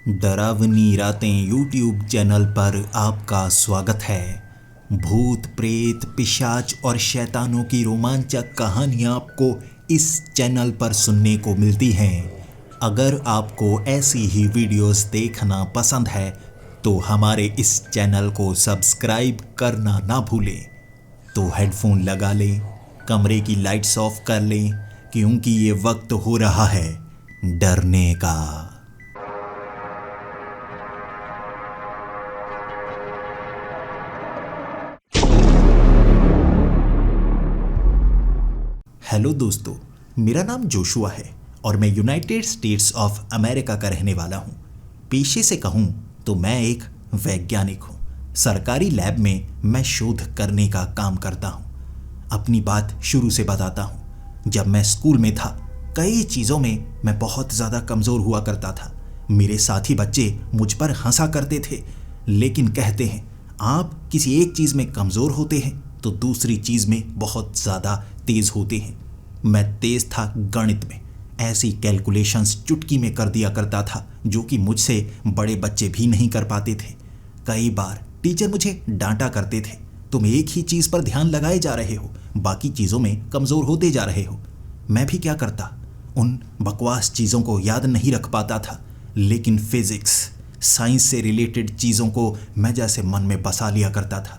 डरावनी रातें YouTube channel पर आपका स्वागत है। भूत प्रेत पिशाच और शैतानों की रोमांचक कहानियाँ आपको इस चैनल पर सुनने को मिलती हैं। अगर आपको ऐसी ही वीडियोस देखना पसंद है तो हमारे इस चैनल को सब्सक्राइब करना ना भूलें। तो हेडफोन लगा लें, कमरे की लाइट्स ऑफ कर लें, क्योंकि ये वक्त हो रहा है डरने का। हेलो दोस्तों, मेरा नाम जोशुआ है और मैं यूनाइटेड स्टेट्स ऑफ अमेरिका का रहने वाला हूँ। पेशे से कहूँ तो मैं एक वैज्ञानिक हूँ। सरकारी लैब में मैं शोध करने का काम करता हूँ। अपनी बात शुरू से बताता हूँ। जब मैं स्कूल में था, कई चीज़ों में मैं बहुत ज़्यादा कमज़ोर हुआ करता था। मेरे साथी बच्चे मुझ पर हंसा करते थे, लेकिन कहते हैं आप किसी एक चीज़ में कमज़ोर होते हैं तो दूसरी चीज़ में बहुत ज़्यादा तेज़ होते हैं। मैं तेज़ था गणित में। ऐसी कैलकुलेशंस चुटकी में कर दिया करता था जो कि मुझसे बड़े बच्चे भी नहीं कर पाते थे। कई बार टीचर मुझे डांटा करते थे, तुम एक ही चीज़ पर ध्यान लगाए जा रहे हो, बाकी चीज़ों में कमज़ोर होते जा रहे हो। मैं भी क्या करता, उन बकवास चीज़ों को याद नहीं रख पाता था, लेकिन फिज़िक्स साइंस से रिलेटेड चीज़ों को मैं जैसे मन में बसा लिया करता था।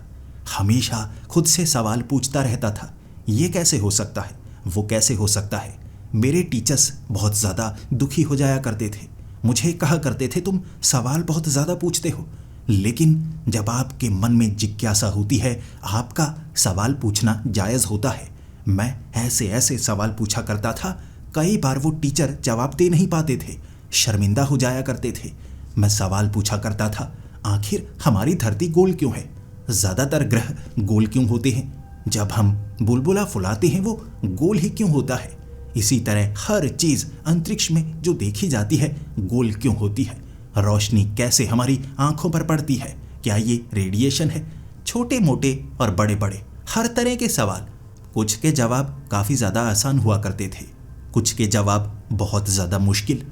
हमेशा खुद से सवाल पूछता रहता था, ये कैसे हो सकता है, वो कैसे हो सकता है। मेरे टीचर्स बहुत ज़्यादा दुखी हो जाया करते थे। मुझे कहा करते थे तुम सवाल बहुत ज़्यादा पूछते हो, लेकिन जब आपके मन में जिज्ञासा होती है, आपका सवाल पूछना जायज़ होता है। मैं ऐसे ऐसे सवाल पूछा करता था, कई बार वो टीचर जवाब दे नहीं पाते थे, शर्मिंदा हो जाया करते थे। मैं सवाल पूछा करता था, आखिर हमारी धरती गोल क्यों है? ज़्यादातर ग्रह गोल क्यों होते हैं? जब हम बुलबुला फुलाते हैं वो गोल ही क्यों होता है? इसी तरह हर चीज़ अंतरिक्ष में जो देखी जाती है गोल क्यों होती है? रोशनी कैसे हमारी आंखों पर पड़ती है? क्या ये रेडिएशन है? छोटे मोटे और बड़े बड़े हर तरह के सवाल। कुछ के जवाब काफ़ी ज़्यादा आसान हुआ करते थे, कुछ के जवाब बहुत ज़्यादा मुश्किल।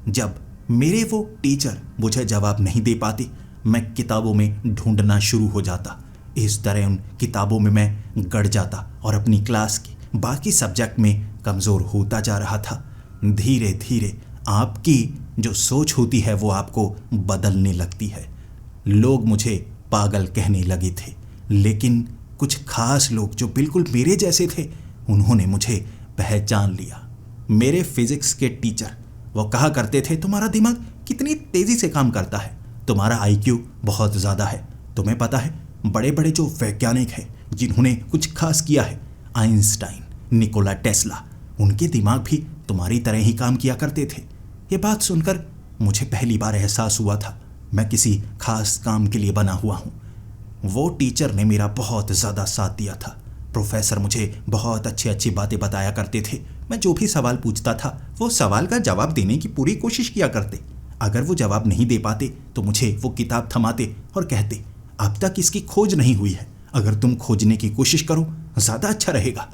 जब मेरे वो टीचर मुझे जवाब नहीं दे पाते, मैं किताबों में ढूंढना शुरू हो जाता। इस तरह उन किताबों में मैं गड़ जाता और अपनी क्लास के बाकी सब्जेक्ट में कमज़ोर होता जा रहा था। धीरे धीरे आपकी जो सोच होती है वो आपको बदलने लगती है। लोग मुझे पागल कहने लगे थे, लेकिन कुछ खास लोग जो बिल्कुल मेरे जैसे थे, उन्होंने मुझे पहचान लिया। मेरे फिज़िक्स के टीचर वो कहा करते थे, तुम्हारा दिमाग कितनी तेज़ी से काम करता है, तुम्हारा आईक्यू बहुत ज़्यादा है। तुम्हें पता है बड़े बड़े जो वैज्ञानिक हैं जिन्होंने कुछ खास किया है, आइंस्टाइन, निकोला टेस्ला, उनके दिमाग भी तुम्हारी तरह ही काम किया करते थे। ये बात सुनकर मुझे पहली बार एहसास हुआ था मैं किसी खास काम के लिए बना हुआ हूँ। वो टीचर ने मेरा बहुत ज़्यादा साथ दिया था। प्रोफेसर मुझे बहुत अच्छी अच्छी बातें बताया करते थे। मैं जो भी सवाल पूछता था वो सवाल का जवाब देने की पूरी कोशिश किया करते। अगर वो जवाब नहीं दे पाते तो मुझे वो किताब थमाते और कहते, अब तक इसकी खोज नहीं हुई है, अगर तुम खोजने की कोशिश करो ज़्यादा अच्छा रहेगा।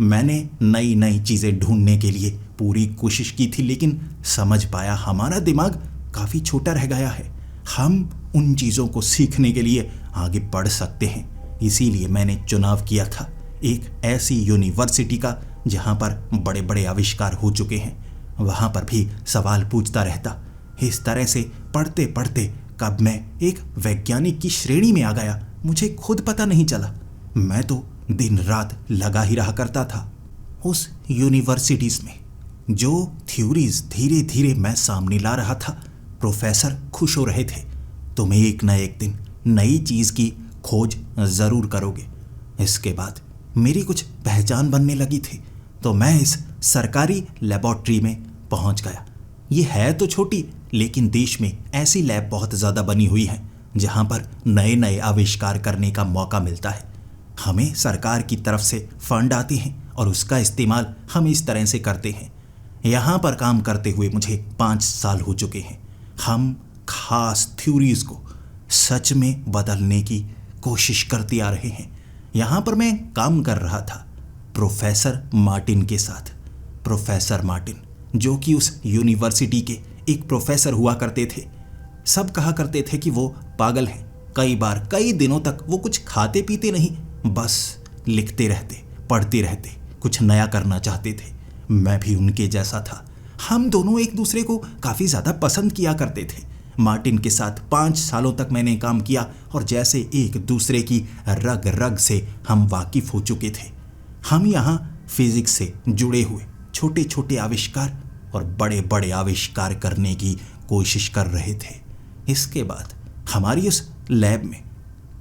मैंने नई नई चीज़ें ढूंढने के लिए पूरी कोशिश की थी, लेकिन समझ पाया हमारा दिमाग काफ़ी छोटा रह गया है। हम उन चीज़ों को सीखने के लिए आगे बढ़ सकते हैं। इसीलिए मैंने चुनाव किया था एक ऐसी यूनिवर्सिटी का जहाँ पर बड़े बड़े आविष्कार हो चुके हैं। वहाँ पर भी सवाल पूछता रहता। इस तरह से पढ़ते पढ़ते कब मैं एक वैज्ञानिक की श्रेणी में आ गया, मुझे खुद पता नहीं चला। मैं तो दिन रात लगा ही रहा करता था उस यूनिवर्सिटीज़ में। जो थ्योरीज धीरे धीरे मैं सामने ला रहा था, प्रोफेसर खुश हो रहे थे, तुम एक न एक दिन नई चीज़ की खोज ज़रूर करोगे। इसके बाद मेरी कुछ पहचान बनने लगी थी, तो मैं इस सरकारी लेबॉर्ट्री में पहुंच गया। ये है तो छोटी, लेकिन देश में ऐसी लैब बहुत ज़्यादा बनी हुई हैं जहां पर नए नए आविष्कार करने का मौका मिलता है। हमें सरकार की तरफ से फंड आते हैं और उसका इस्तेमाल हम इस तरह से करते हैं। यहाँ पर काम करते हुए मुझे 5 साल हो चुके हैं। हम खास थ्योरीज को सच में बदलने की कोशिश करते आ रहे हैं। यहाँ पर मैं काम कर रहा था प्रोफेसर मार्टिन के साथ। प्रोफेसर मार्टिन जो कि उस यूनिवर्सिटी के एक प्रोफेसर हुआ करते थे, सब कहा करते थे कि वो पागल हैं। कई बार कई दिनों तक वो कुछ खाते पीते नहीं, बस लिखते रहते, पढ़ते रहते, कुछ नया करना चाहते थे। मैं भी उनके जैसा था। हम दोनों एक दूसरे को काफ़ी ज़्यादा पसंद किया करते थे। मार्टिन के साथ 5 सालों तक मैंने काम किया और जैसे एक दूसरे की रग रग से हम वाकिफ हो चुके थे। हम यहाँ फिजिक्स से जुड़े हुए छोटे छोटे आविष्कार और बड़े बड़े आविष्कार करने की कोशिश कर रहे थे। इसके बाद हमारी उस लैब में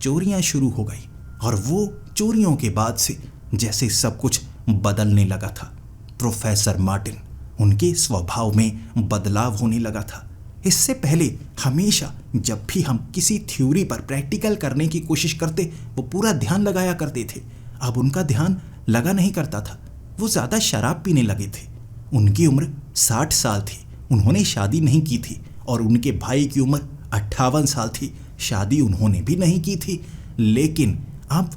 चोरियां शुरू हो गई और वो चोरियों के बाद से जैसे सब कुछ बदलने लगा था। प्रोफेसर मार्टिन, उनके स्वभाव में बदलाव होने लगा था। इससे पहले हमेशा जब भी हम किसी थ्योरी पर प्रैक्टिकल करने की कोशिश करते, वो पूरा ध्यान लगाया करते थे। अब उनका ध्यान लगा नहीं करता था। वो ज़्यादा शराब पीने लगे थे। उनकी उम्र 60 साल थी। उन्होंने शादी नहीं की थी और उनके भाई की उम्र 58 साल थी। शादी उन्होंने भी नहीं की थी। लेकिन अब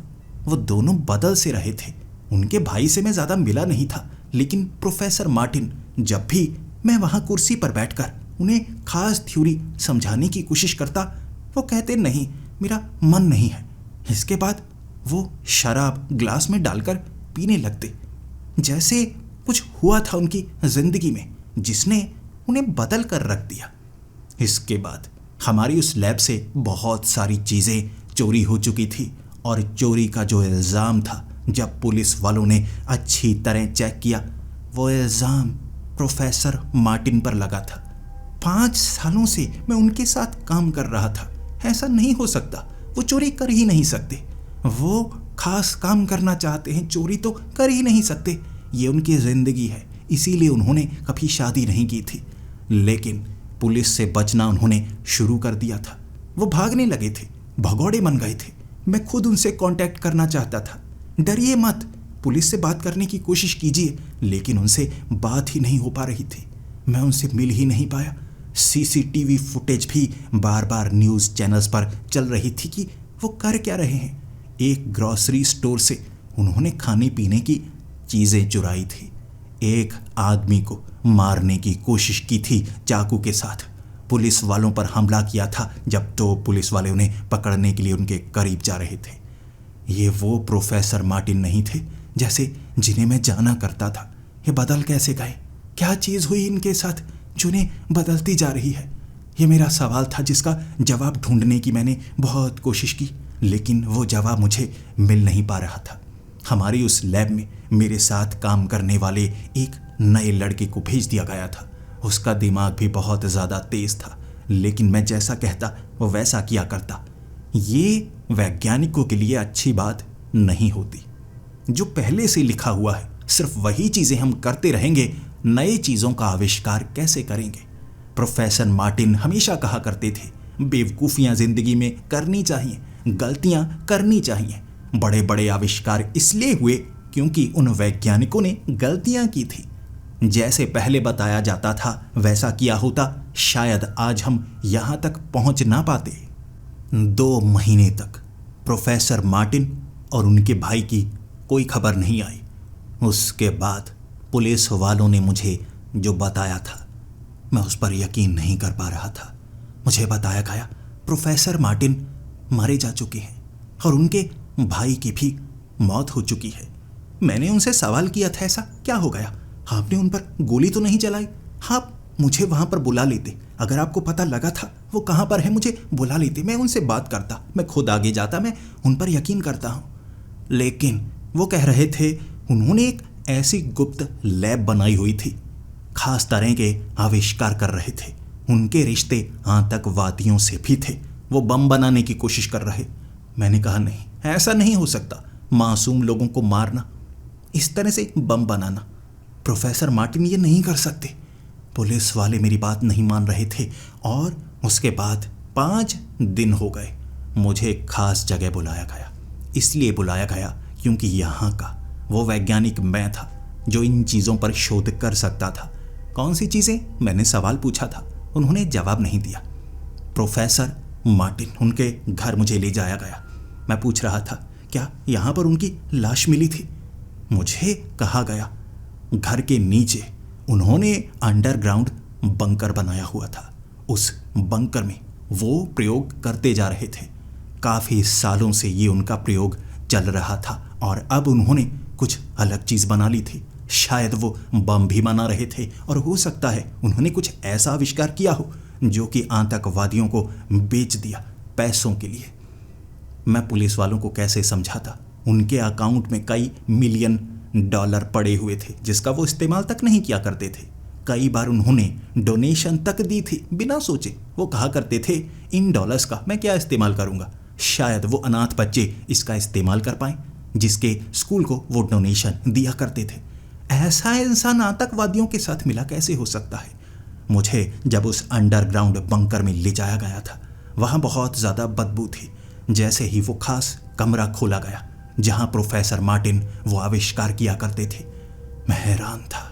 वो दोनों बदल से रहे थे। उनके भाई से मैं ज़्यादा मिला नहीं था, लेकिन प्रोफेसर मार्टिन, जब भी मैं वहाँ कुर्सी पर बैठकर उन्हें खास थ्योरी समझाने की कोशिश करता, वो कहते नहीं, मेरा मन नहीं है। इसके बाद वो शराब ग्लास में डालकर पीने लगते, जैसे कुछ हुआ था उनकी जिंदगी में जिसने उन्हें बदल कर रख दिया। इसके बाद हमारी उस लैब से बहुत सारी चीज़ें चोरी हो चुकी थी और चोरी का जो इल्ज़ाम था, जब पुलिस वालों ने अच्छी तरह चेक किया, वो इल्ज़ाम प्रोफेसर मार्टिन पर लगा था। 5 सालों से मैं उनके साथ काम कर रहा था। ऐसा नहीं हो सकता, वो चोरी कर ही नहीं सकते। वो खास काम करना चाहते हैं, चोरी तो कर ही नहीं सकते। ये उनकी ज़िंदगी है, इसीलिए उन्होंने कभी शादी नहीं की थी। लेकिन पुलिस से बचना उन्होंने शुरू कर दिया था। वो भागने लगे थे, भगौड़े बन गए थे। मैं खुद उनसे कांटेक्ट करना चाहता था। डरिए मत, पुलिस से बात करने की कोशिश कीजिए, लेकिन उनसे बात ही नहीं हो पा रही थी। मैं उनसे मिल ही नहीं पाया। सीसीटीवी फुटेज भी बार बार न्यूज़ चैनल्स पर चल रही थी कि वो कर क्या रहे हैं। एक ग्रॉसरी स्टोर से उन्होंने खाने पीने की चीज़ें चुराई थी। एक आदमी को मारने की कोशिश की थी चाकू के साथ। पुलिस वालों पर हमला किया था जब तो पुलिस वाले उन्हें पकड़ने के लिए उनके करीब जा रहे थे। ये वो प्रोफेसर मार्टिन नहीं थे जैसे जिन्हें मैं जाना करता था। ये बदल कैसे गए? क्या चीज़ हुई इनके साथ जो इन्हें बदलती जा रही है? ये मेरा सवाल था जिसका जवाब ढूंढने की मैंने बहुत कोशिश की, लेकिन वो जवाब मुझे मिल नहीं पा रहा था। हमारी उस लैब में मेरे साथ काम करने वाले एक नए लड़के को भेज दिया गया था। उसका दिमाग भी बहुत ज़्यादा तेज था, लेकिन मैं जैसा कहता वो वैसा किया करता। ये वैज्ञानिकों के लिए अच्छी बात नहीं होती। जो पहले से लिखा हुआ है सिर्फ वही चीज़ें हम करते रहेंगे, नए चीज़ों का आविष्कार कैसे करेंगे? प्रोफेसर मार्टिन हमेशा कहा करते थे, बेवकूफ़ियाँ ज़िंदगी में करनी चाहिए, गलतियाँ करनी चाहिए। बड़े बड़े आविष्कार इसलिए हुए क्योंकि उन वैज्ञानिकों ने गलतियाँ की थी। जैसे पहले बताया जाता था वैसा किया होता, शायद आज हम यहाँ तक पहुँच ना पाते। 2 महीने तक प्रोफेसर मार्टिन और उनके भाई की कोई खबर नहीं आई। उसके बाद पुलिस वालों ने मुझे जो बताया था, मैं उस पर यकीन नहीं कर पा रहा था। मुझे बताया गया प्रोफेसर मार्टिन मारे जा चुके हैं और उनके भाई की भी मौत हो चुकी है। मैंने उनसे सवाल किया था, ऐसा क्या हो गया? आपने उन पर गोली तो नहीं चलाई? आप मुझे वहाँ पर बुला लेते। अगर आपको पता लगा था वो कहाँ पर है, मुझे बुला लेते, मैं उनसे बात करता, मैं खुद आगे जाता, मैं उन पर यकीन करता हूँ। लेकिन वो कह रहे थे उन्होंने एक ऐसी गुप्त लैब बनाई हुई थी, खास तरह के आविष्कार कर रहे थे। उनके रिश्ते आतंकवादियों से भी थे। वो बम बनाने की कोशिश कर रहे। मैंने कहा नहीं, ऐसा नहीं हो सकता। मासूम लोगों को मारना, इस तरह से बम बनाना, प्रोफेसर मार्टिन ये नहीं कर सकते। पुलिस वाले मेरी बात नहीं मान रहे थे और उसके बाद 5 दिन हो गए। मुझे एक खास जगह बुलाया गया। इसलिए बुलाया गया क्योंकि यहाँ का वो वैज्ञानिक मैं था जो इन चीज़ों पर शोध कर सकता था। कौन सी चीज़ें? मैंने सवाल पूछा था, उन्होंने जवाब नहीं दिया। प्रोफेसर मार्टिन, उनके घर मुझे ले जाया गया। मैं पूछ रहा था क्या यहाँ पर उनकी लाश मिली थी? मुझे कहा गया घर के नीचे उन्होंने अंडरग्राउंड बंकर बनाया हुआ था। उस बंकर में वो प्रयोग करते जा रहे थे। काफ़ी सालों से ये उनका प्रयोग चल रहा था और अब उन्होंने कुछ अलग चीज़ बना ली थी। शायद वो बम भी बना रहे थे और हो सकता है उन्होंने कुछ ऐसा आविष्कार किया हो जो कि आतंकवादियों को बेच दिया पैसों के लिए। मैं पुलिस वालों को कैसे समझाता? उनके अकाउंट में कई मिलियन डॉलर पड़े हुए थे जिसका वो इस्तेमाल तक नहीं किया करते थे। कई बार उन्होंने डोनेशन तक दी थी बिना सोचे। वो कहा करते थे इन डॉलर्स का मैं क्या इस्तेमाल करूंगा, शायद वो अनाथ बच्चे इसका इस्तेमाल कर पाएं जिसके स्कूल को वो डोनेशन दिया करते थे। ऐसा इंसान आतंकवादियों के साथ मिला कैसे हो सकता है? मुझे जब उस अंडरग्राउंड बंकर में ले जाया गया था वहाँ बहुत ज़्यादा बदबू थी। जैसे ही वो खास कमरा खोला गया जहाँ प्रोफेसर मार्टिन वो आविष्कार किया करते थे, मैं हैरान था।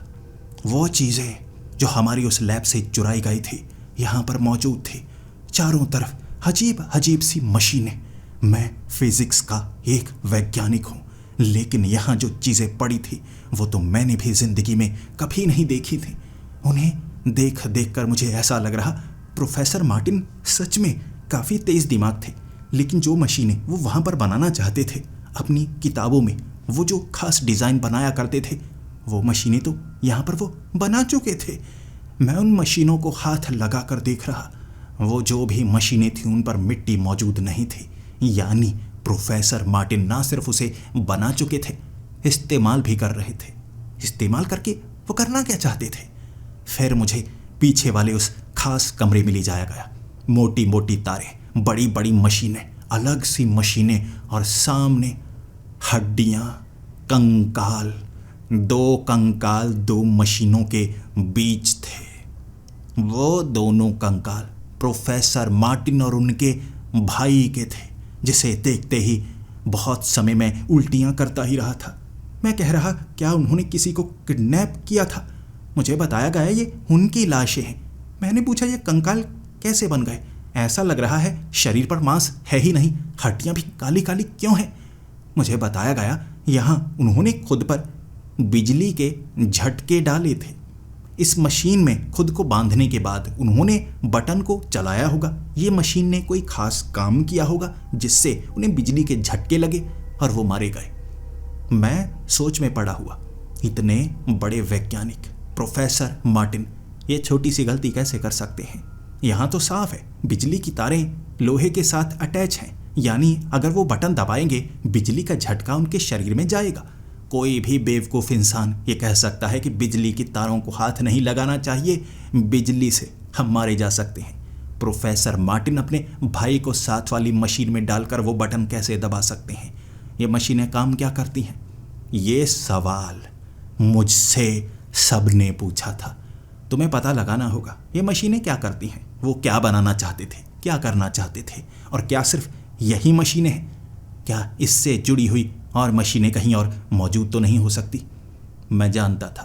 वो चीज़ें जो हमारी उस लैब से चुराई गई थी यहाँ पर मौजूद थी। चारों तरफ अजीब अजीब सी मशीनें। मैं फिजिक्स का एक वैज्ञानिक हूँ, लेकिन यहाँ जो चीज़ें पड़ी थी वो तो मैंने भी ज़िंदगी में कभी नहीं देखी थी। उन्हें देख देख कर मुझे ऐसा लग रहा प्रोफेसर मार्टिन सच में काफ़ी तेज़ दिमाग थे। लेकिन जो मशीनें वो वहाँ पर बनाना चाहते थे अपनी किताबों में, वो जो खास डिज़ाइन बनाया करते थे, वो मशीनें तो यहाँ पर वो बना चुके थे। मैं उन मशीनों को हाथ लगा कर देख रहा। वो जो भी मशीनें थीं उन पर मिट्टी मौजूद नहीं थी। यानी प्रोफेसर मार्टिन ना सिर्फ उसे बना चुके थे, इस्तेमाल भी कर रहे थे। इस्तेमाल करके वो करना क्या चाहते थे? फिर मुझे पीछे वाले उस खास कमरे में ले जाया गया। मोटी मोटी तारें, बड़ी बड़ी मशीनें, अलग सी मशीनें और सामने हड्डियाँ, कंकाल। दो कंकाल दो मशीनों के बीच थे। वो दोनों कंकाल प्रोफेसर मार्टिन और उनके भाई के थे, जिसे देखते ही बहुत समय में उल्टियाँ करता ही रहा था। मैं कह रहा क्या उन्होंने किसी को किडनैप किया था? मुझे बताया गया ये उनकी लाशें हैं। मैंने पूछा ये कंकाल कैसे बन गए? ऐसा लग रहा है शरीर पर मांस है ही नहीं, हड्डियाँ भी काली काली क्यों हैं? मुझे बताया गया यहाँ उन्होंने खुद पर बिजली के झटके डाले थे। इस मशीन में खुद को बांधने के बाद उन्होंने बटन को चलाया होगा। ये मशीन ने कोई खास काम किया होगा जिससे उन्हें बिजली के झटके लगे और वो मारे गए। मैं सोच में पड़ा हुआ, इतने बड़े वैज्ञानिक प्रोफेसर मार्टिन ये छोटी सी गलती कैसे कर सकते हैं? यहाँ तो साफ है बिजली की तारें लोहे के साथ अटैच हैं, यानी अगर वो बटन दबाएंगे बिजली का झटका उनके शरीर में जाएगा। कोई भी बेवकूफ़ इंसान ये कह सकता है कि बिजली की तारों को हाथ नहीं लगाना चाहिए, बिजली से हम मारे जा सकते हैं। प्रोफेसर मार्टिन अपने भाई को साथ वाली मशीन में डालकर वो बटन कैसे दबा सकते हैं? ये मशीनें काम क्या करती हैं? ये सवाल मुझसे सबने पूछा था। तुम्हें पता लगाना होगा ये मशीनें क्या करती हैं, वो क्या बनाना चाहते थे, क्या करना चाहते थे, और क्या सिर्फ यही मशीनें हैं? क्या इससे जुड़ी हुई और मशीनें कहीं और मौजूद तो नहीं हो सकती? मैं जानता था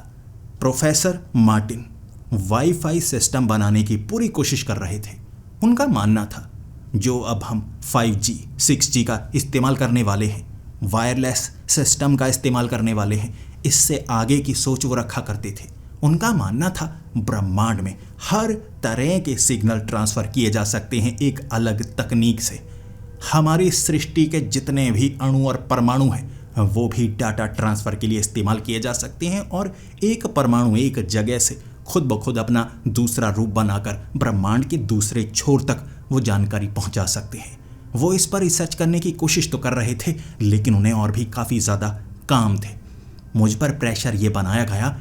प्रोफेसर मार्टिन वाईफाई सिस्टम बनाने की पूरी कोशिश कर रहे थे। उनका मानना था जो अब हम 5G 6G का इस्तेमाल करने वाले हैं, वायरलेस सिस्टम का इस्तेमाल करने वाले हैं, इससे आगे की सोच वो रखा करते थे। उनका मानना था ब्रह्मांड में हर तरह के सिग्नल ट्रांसफ़र किए जा सकते हैं एक अलग तकनीक से। हमारी सृष्टि के जितने भी अणु और परमाणु हैं वो भी डाटा ट्रांसफ़र के लिए इस्तेमाल किए जा सकते हैं और एक परमाणु एक जगह से खुद ब खुद अपना दूसरा रूप बनाकर ब्रह्मांड के दूसरे छोर तक वो जानकारी पहुंचा सकते हैं। वो इस पर रिसर्च करने की कोशिश तो कर रहे थे, लेकिन उन्हें और भी काफ़ी ज़्यादा काम थे। मुझ पर प्रेशर ये बनाया गया,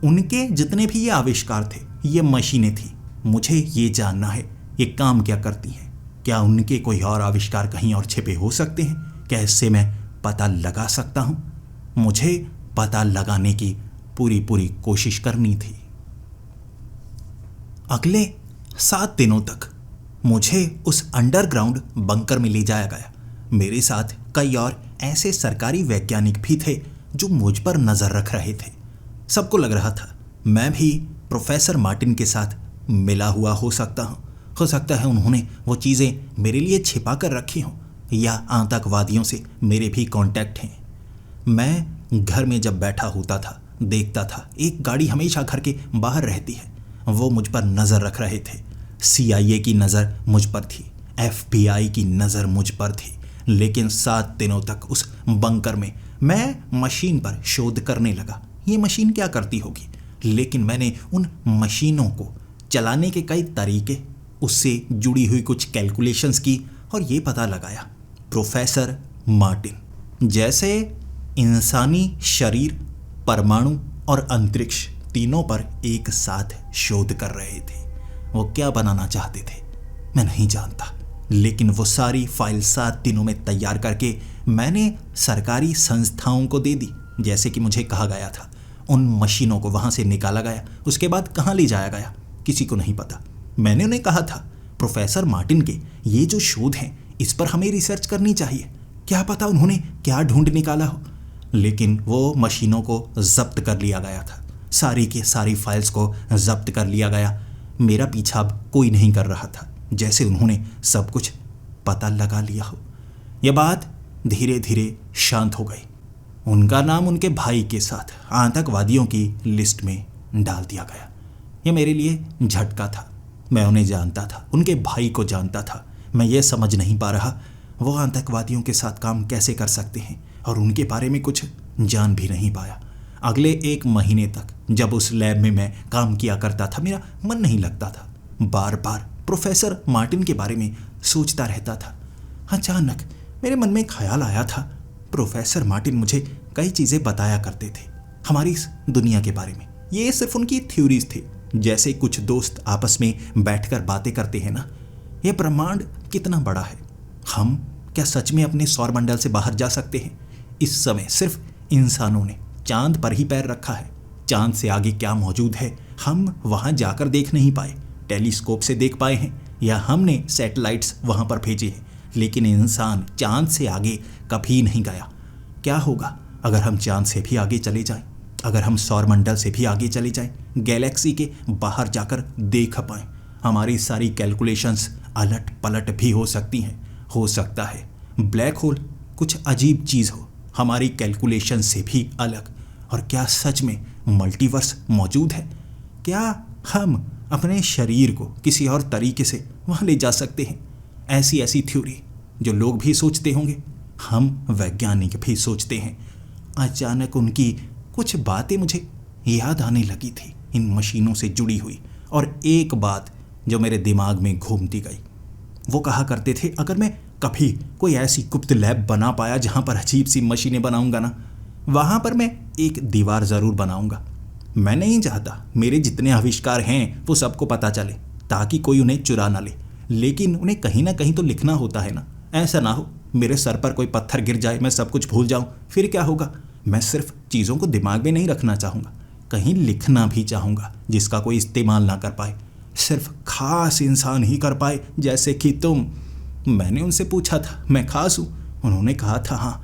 उनके जितने भी ये आविष्कार थे, ये मशीनें थी, मुझे ये जानना है ये काम क्या करती हैं। क्या उनके कोई और आविष्कार कहीं और छिपे हो सकते हैं? क्या इससे मैं पता लगा सकता हूँ? मुझे पता लगाने की पूरी कोशिश करनी थी। अगले 7 दिनों तक मुझे उस अंडरग्राउंड बंकर में ले जाया गया। मेरे साथ कई और ऐसे सरकारी वैज्ञानिक भी थे जो मुझ पर नज़र रख रहे थे। सबको लग रहा था मैं भी प्रोफेसर मार्टिन के साथ मिला हुआ हो सकता हूँ। हो सकता है उन्होंने वो चीज़ें मेरे लिए छिपा कर रखी हों, या आतंकवादियों से मेरे भी कांटेक्ट हैं। मैं घर में जब बैठा होता था देखता था एक गाड़ी हमेशा घर के बाहर रहती है। वो मुझ पर नज़र रख रहे थे। CIA की नज़र मुझ पर थी, FBI की नज़र मुझ पर थी, लेकिन 7 दिनों तक उस बंकर में मैं मशीन पर शोध करने लगा। ये मशीन क्या करती होगी, लेकिन मैंने उन मशीनों को चलाने के कई तरीके, उससे जुड़ी हुई कुछ कैलकुलेशंस की और ये पता लगाया प्रोफेसर मार्टिन जैसे इंसानी शरीर, परमाणु और अंतरिक्ष तीनों पर एक साथ शोध कर रहे थे। वो क्या बनाना चाहते थे मैं नहीं जानता, लेकिन वो सारी फाइल 7 दिनों में तैयार करके मैंने सरकारी संस्थाओं को दे दी जैसे कि मुझे कहा गया था। उन मशीनों को वहाँ से निकाला गया, उसके बाद कहाँ ले जाया गया किसी को नहीं पता। मैंने उन्हें कहा था प्रोफेसर मार्टिन के ये जो शोध हैं इस पर हमें रिसर्च करनी चाहिए, क्या पता उन्होंने क्या ढूंढ निकाला हो। लेकिन वो मशीनों को जब्त कर लिया गया था, सारी की सारी फाइल्स को जब्त कर लिया गया। मेरा पीछा अब कोई नहीं कर रहा था, जैसे उन्होंने सब कुछ पता लगा लिया हो। यह बात धीरे धीरे शांत हो गई। उनका नाम उनके भाई के साथ आतंकवादियों की लिस्ट में डाल दिया गया। यह मेरे लिए झटका था। मैं उन्हें जानता था, उनके भाई को जानता था। मैं ये समझ नहीं पा रहा वो आतंकवादियों के साथ काम कैसे कर सकते हैं और उनके बारे में कुछ जान भी नहीं पाया। अगले 1 महीने तक जब उस लैब में मैं काम किया करता था मेरा मन नहीं लगता था, बार बार प्रोफेसर मार्टिन के बारे में सोचता रहता था। अचानक मेरे मन में ख्याल आया था प्रोफेसर मार्टिन मुझे कई चीज़ें बताया करते थे हमारी इस दुनिया के बारे में। ये सिर्फ उनकी थ्योरीज थे, जैसे कुछ दोस्त आपस में बैठकर बातें करते हैं ना। यह ब्रह्मांड कितना बड़ा है, हम क्या सच में अपने सौरमंडल से बाहर जा सकते हैं? इस समय सिर्फ इंसानों ने चांद पर ही पैर रखा है। चांद से आगे क्या मौजूद है हम वहां जाकर देख नहीं पाए, टेलीस्कोप से देख पाए हैं या हमने सैटेलाइट्स वहां पर भेजे हैं, लेकिन इंसान चांद से आगे कभी नहीं गया। क्या होगा अगर हम चांद से भी आगे चले जाएं, अगर हम सौरमंडल से भी आगे चले जाएं, गैलेक्सी के बाहर जाकर देख पाएं? हमारी सारी कैलकुलेशंस अलट पलट भी हो सकती हैं। हो सकता है ब्लैक होल कुछ अजीब चीज़ हो, हमारी कैलकुलेशन से भी अलग। और क्या सच में मल्टीवर्स मौजूद है? क्या हम अपने शरीर को किसी और तरीके से वहाँ ले जा सकते हैं? ऐसी ऐसी थ्योरी जो लोग भी सोचते होंगे, हम वैज्ञानिक भी सोचते हैं। अचानक उनकी कुछ बातें मुझे याद आने लगी थी इन मशीनों से जुड़ी हुई, और एक बात जो मेरे दिमाग में घूमती गई। वो कहा करते थे अगर मैं कभी कोई ऐसी गुप्त लैब बना पाया जहाँ पर अजीब सी मशीनें बनाऊंगा ना, वहाँ पर मैं एक दीवार ज़रूर बनाऊंगा। मैं नहीं चाहता मेरे जितने आविष्कार हैं वो सबको पता चले ताकि कोई उन्हें चुरा ना ले, लेकिन उन्हें कहीं ना कहीं तो लिखना होता है ना। ऐसा ना हो मेरे सर पर कोई पत्थर गिर जाए, मैं सब कुछ भूल जाऊं, फिर क्या होगा? मैं सिर्फ चीज़ों को दिमाग में नहीं रखना चाहूँगा, कहीं लिखना भी चाहूँगा जिसका कोई इस्तेमाल ना कर पाए, सिर्फ खास इंसान ही कर पाए, जैसे कि तुम। मैंने उनसे पूछा था मैं खास हूँ? उन्होंने कहा था हाँ।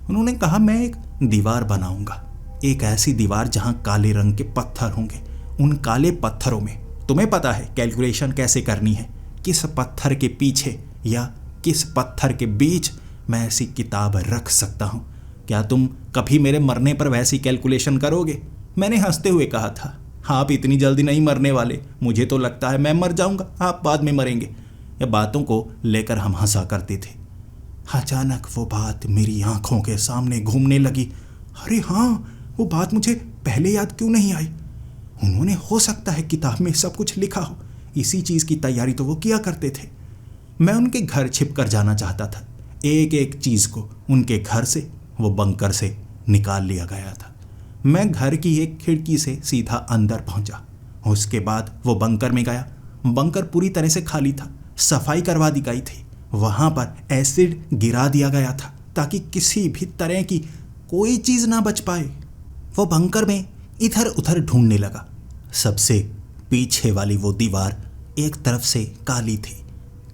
उन्होंने कहा मैं एक दीवार बनाऊंगा, एक ऐसी दीवार जहाँ काले रंग के पत्थर होंगे। उन काले पत्थरों में तुम्हें पता है कैलकुलेशन कैसे करनी है, किस पत्थर के पीछे या किस पत्थर के बीच मैं ऐसी किताब रख सकता हूँ। क्या तुम कभी मेरे मरने पर वैसी कैलकुलेशन करोगे? मैंने हंसते हुए कहा था आप इतनी जल्दी नहीं मरने वाले, मुझे तो लगता है मैं मर जाऊंगा, आप बाद में मरेंगे। ये बातों को लेकर हम हंसा करते थे। अचानक वो बात मेरी आंखों के सामने घूमने लगी। अरे हाँ, वो बात मुझे पहले याद क्यों नहीं आई? उन्होंने हो सकता है किताब में सब कुछ लिखा हो, इसी चीज़ की तैयारी तो वो किया करते थे। मैं उनके घर छिप कर जाना चाहता था। एक एक चीज़ को उनके घर से, वो बंकर से निकाल लिया गया था। मैं घर की एक खिड़की से सीधा अंदर पहुंचा। उसके बाद वो बंकर में गया। बंकर पूरी तरह से खाली था, सफाई करवा दी गई थी। वहाँ पर एसिड गिरा दिया गया था ताकि किसी भी तरह की कोई चीज़ ना बच पाए। वो बंकर में इधर उधर ढूंढने लगा। सबसे पीछे वाली वो दीवार एक तरफ से काली थी,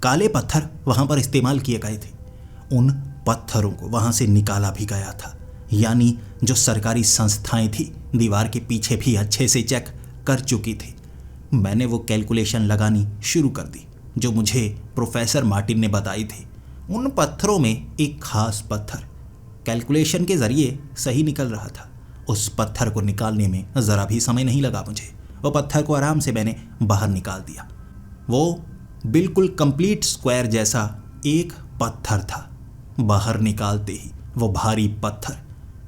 काले पत्थर वहाँ पर इस्तेमाल किए गए थे। उन पत्थरों को वहाँ से निकाला भी गया था, यानी जो सरकारी संस्थाएं थी दीवार के पीछे भी अच्छे से चेक कर चुकी थी। मैंने वो कैलकुलेशन लगानी शुरू कर दी जो मुझे प्रोफेसर मार्टिन ने बताई थी। उन पत्थरों में एक खास पत्थर कैलकुलेशन के ज़रिए सही निकल रहा था। उस पत्थर को निकालने में ज़रा भी समय नहीं लगा मुझे। वो पत्थर को आराम से मैंने बाहर निकाल दिया। वो बिल्कुल कंप्लीट स्क्वायर जैसा एक पत्थर था। बाहर निकालते ही वो भारी पत्थर,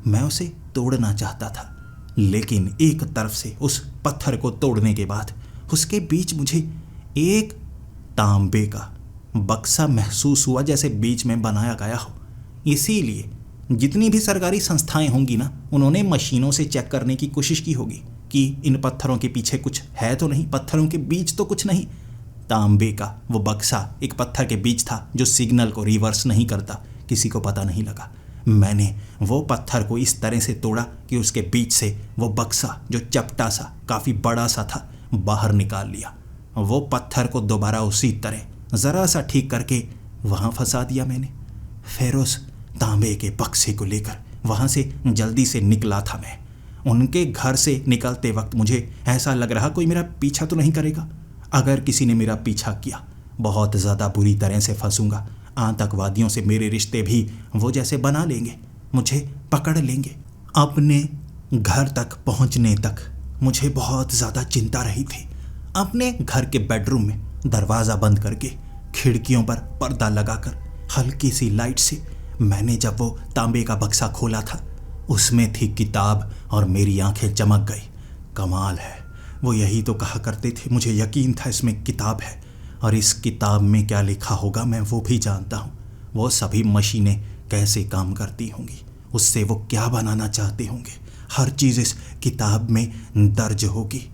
मैं उसे तोड़ना चाहता था, लेकिन एक तरफ से उस पत्थर को तोड़ने के बाद उसके बीच मुझे एक तांबे का बक्सा महसूस हुआ, जैसे बीच में बनाया गया हो। इसीलिए जितनी भी सरकारी संस्थाएं होंगी ना, उन्होंने मशीनों से चेक करने की कोशिश की होगी कि इन पत्थरों के पीछे कुछ है तो नहीं, पत्थरों के बीच तो कुछ नहीं। तांबे का वो बक्सा एक पत्थर के बीच था जो सिग्नल को रिवर्स नहीं करता। किसी को पता नहीं लगा। मैंने वो पत्थर को इस तरह से तोड़ा कि उसके बीच से वो बक्सा, जो चपटा सा काफ़ी बड़ा सा था, बाहर निकाल लिया। वो पत्थर को दोबारा उसी तरह ज़रा सा ठीक करके वहाँ फंसा दिया मैंने। फिर उस तांबे के बक्से को लेकर वहाँ से जल्दी से निकला था मैं। उनके घर से निकलते वक्त मुझे ऐसा लग रहा कोई मेरा पीछा तो नहीं करेगा। अगर किसी ने मेरा पीछा किया, बहुत ज़्यादा बुरी तरह से फंसूंगा। आतंकवादियों से मेरे रिश्ते भी वो जैसे बना लेंगे, मुझे पकड़ लेंगे। अपने घर तक पहुंचने तक मुझे बहुत ज़्यादा चिंता रही थी। अपने घर के बेडरूम में दरवाज़ा बंद करके, खिड़कियों पर पर्दा लगाकर, हल्की सी लाइट से मैंने जब वो तांबे का बक्सा खोला था, उसमें थी किताब और मेरी आंखें चमक गई। कमाल है, वो यही तो कहा करते थे। मुझे यकीन था इसमें किताब है, और इस किताब में क्या लिखा होगा मैं वो भी जानता हूँ। वो सभी मशीनें कैसे काम करती होंगी, उससे वो क्या बनाना चाहते होंगे, हर चीज़ इस किताब में दर्ज होगी।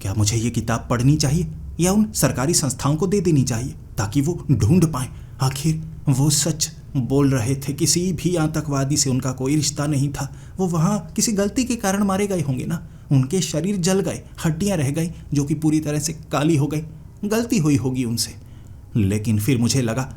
क्या मुझे ये किताब पढ़नी चाहिए या उन सरकारी संस्थाओं को दे देनी चाहिए ताकि वो ढूंढ पाएं? आखिर वो सच बोल रहे थे, किसी भी आतंकवादी से उनका कोई रिश्ता नहीं था। वो वहाँ किसी गलती के कारण मारे गए होंगे ना, उनके शरीर जल गए, हड्डियाँ रह गई जो कि पूरी तरह से काली हो गई, गलती हुई होगी उनसे। लेकिन फिर मुझे लगा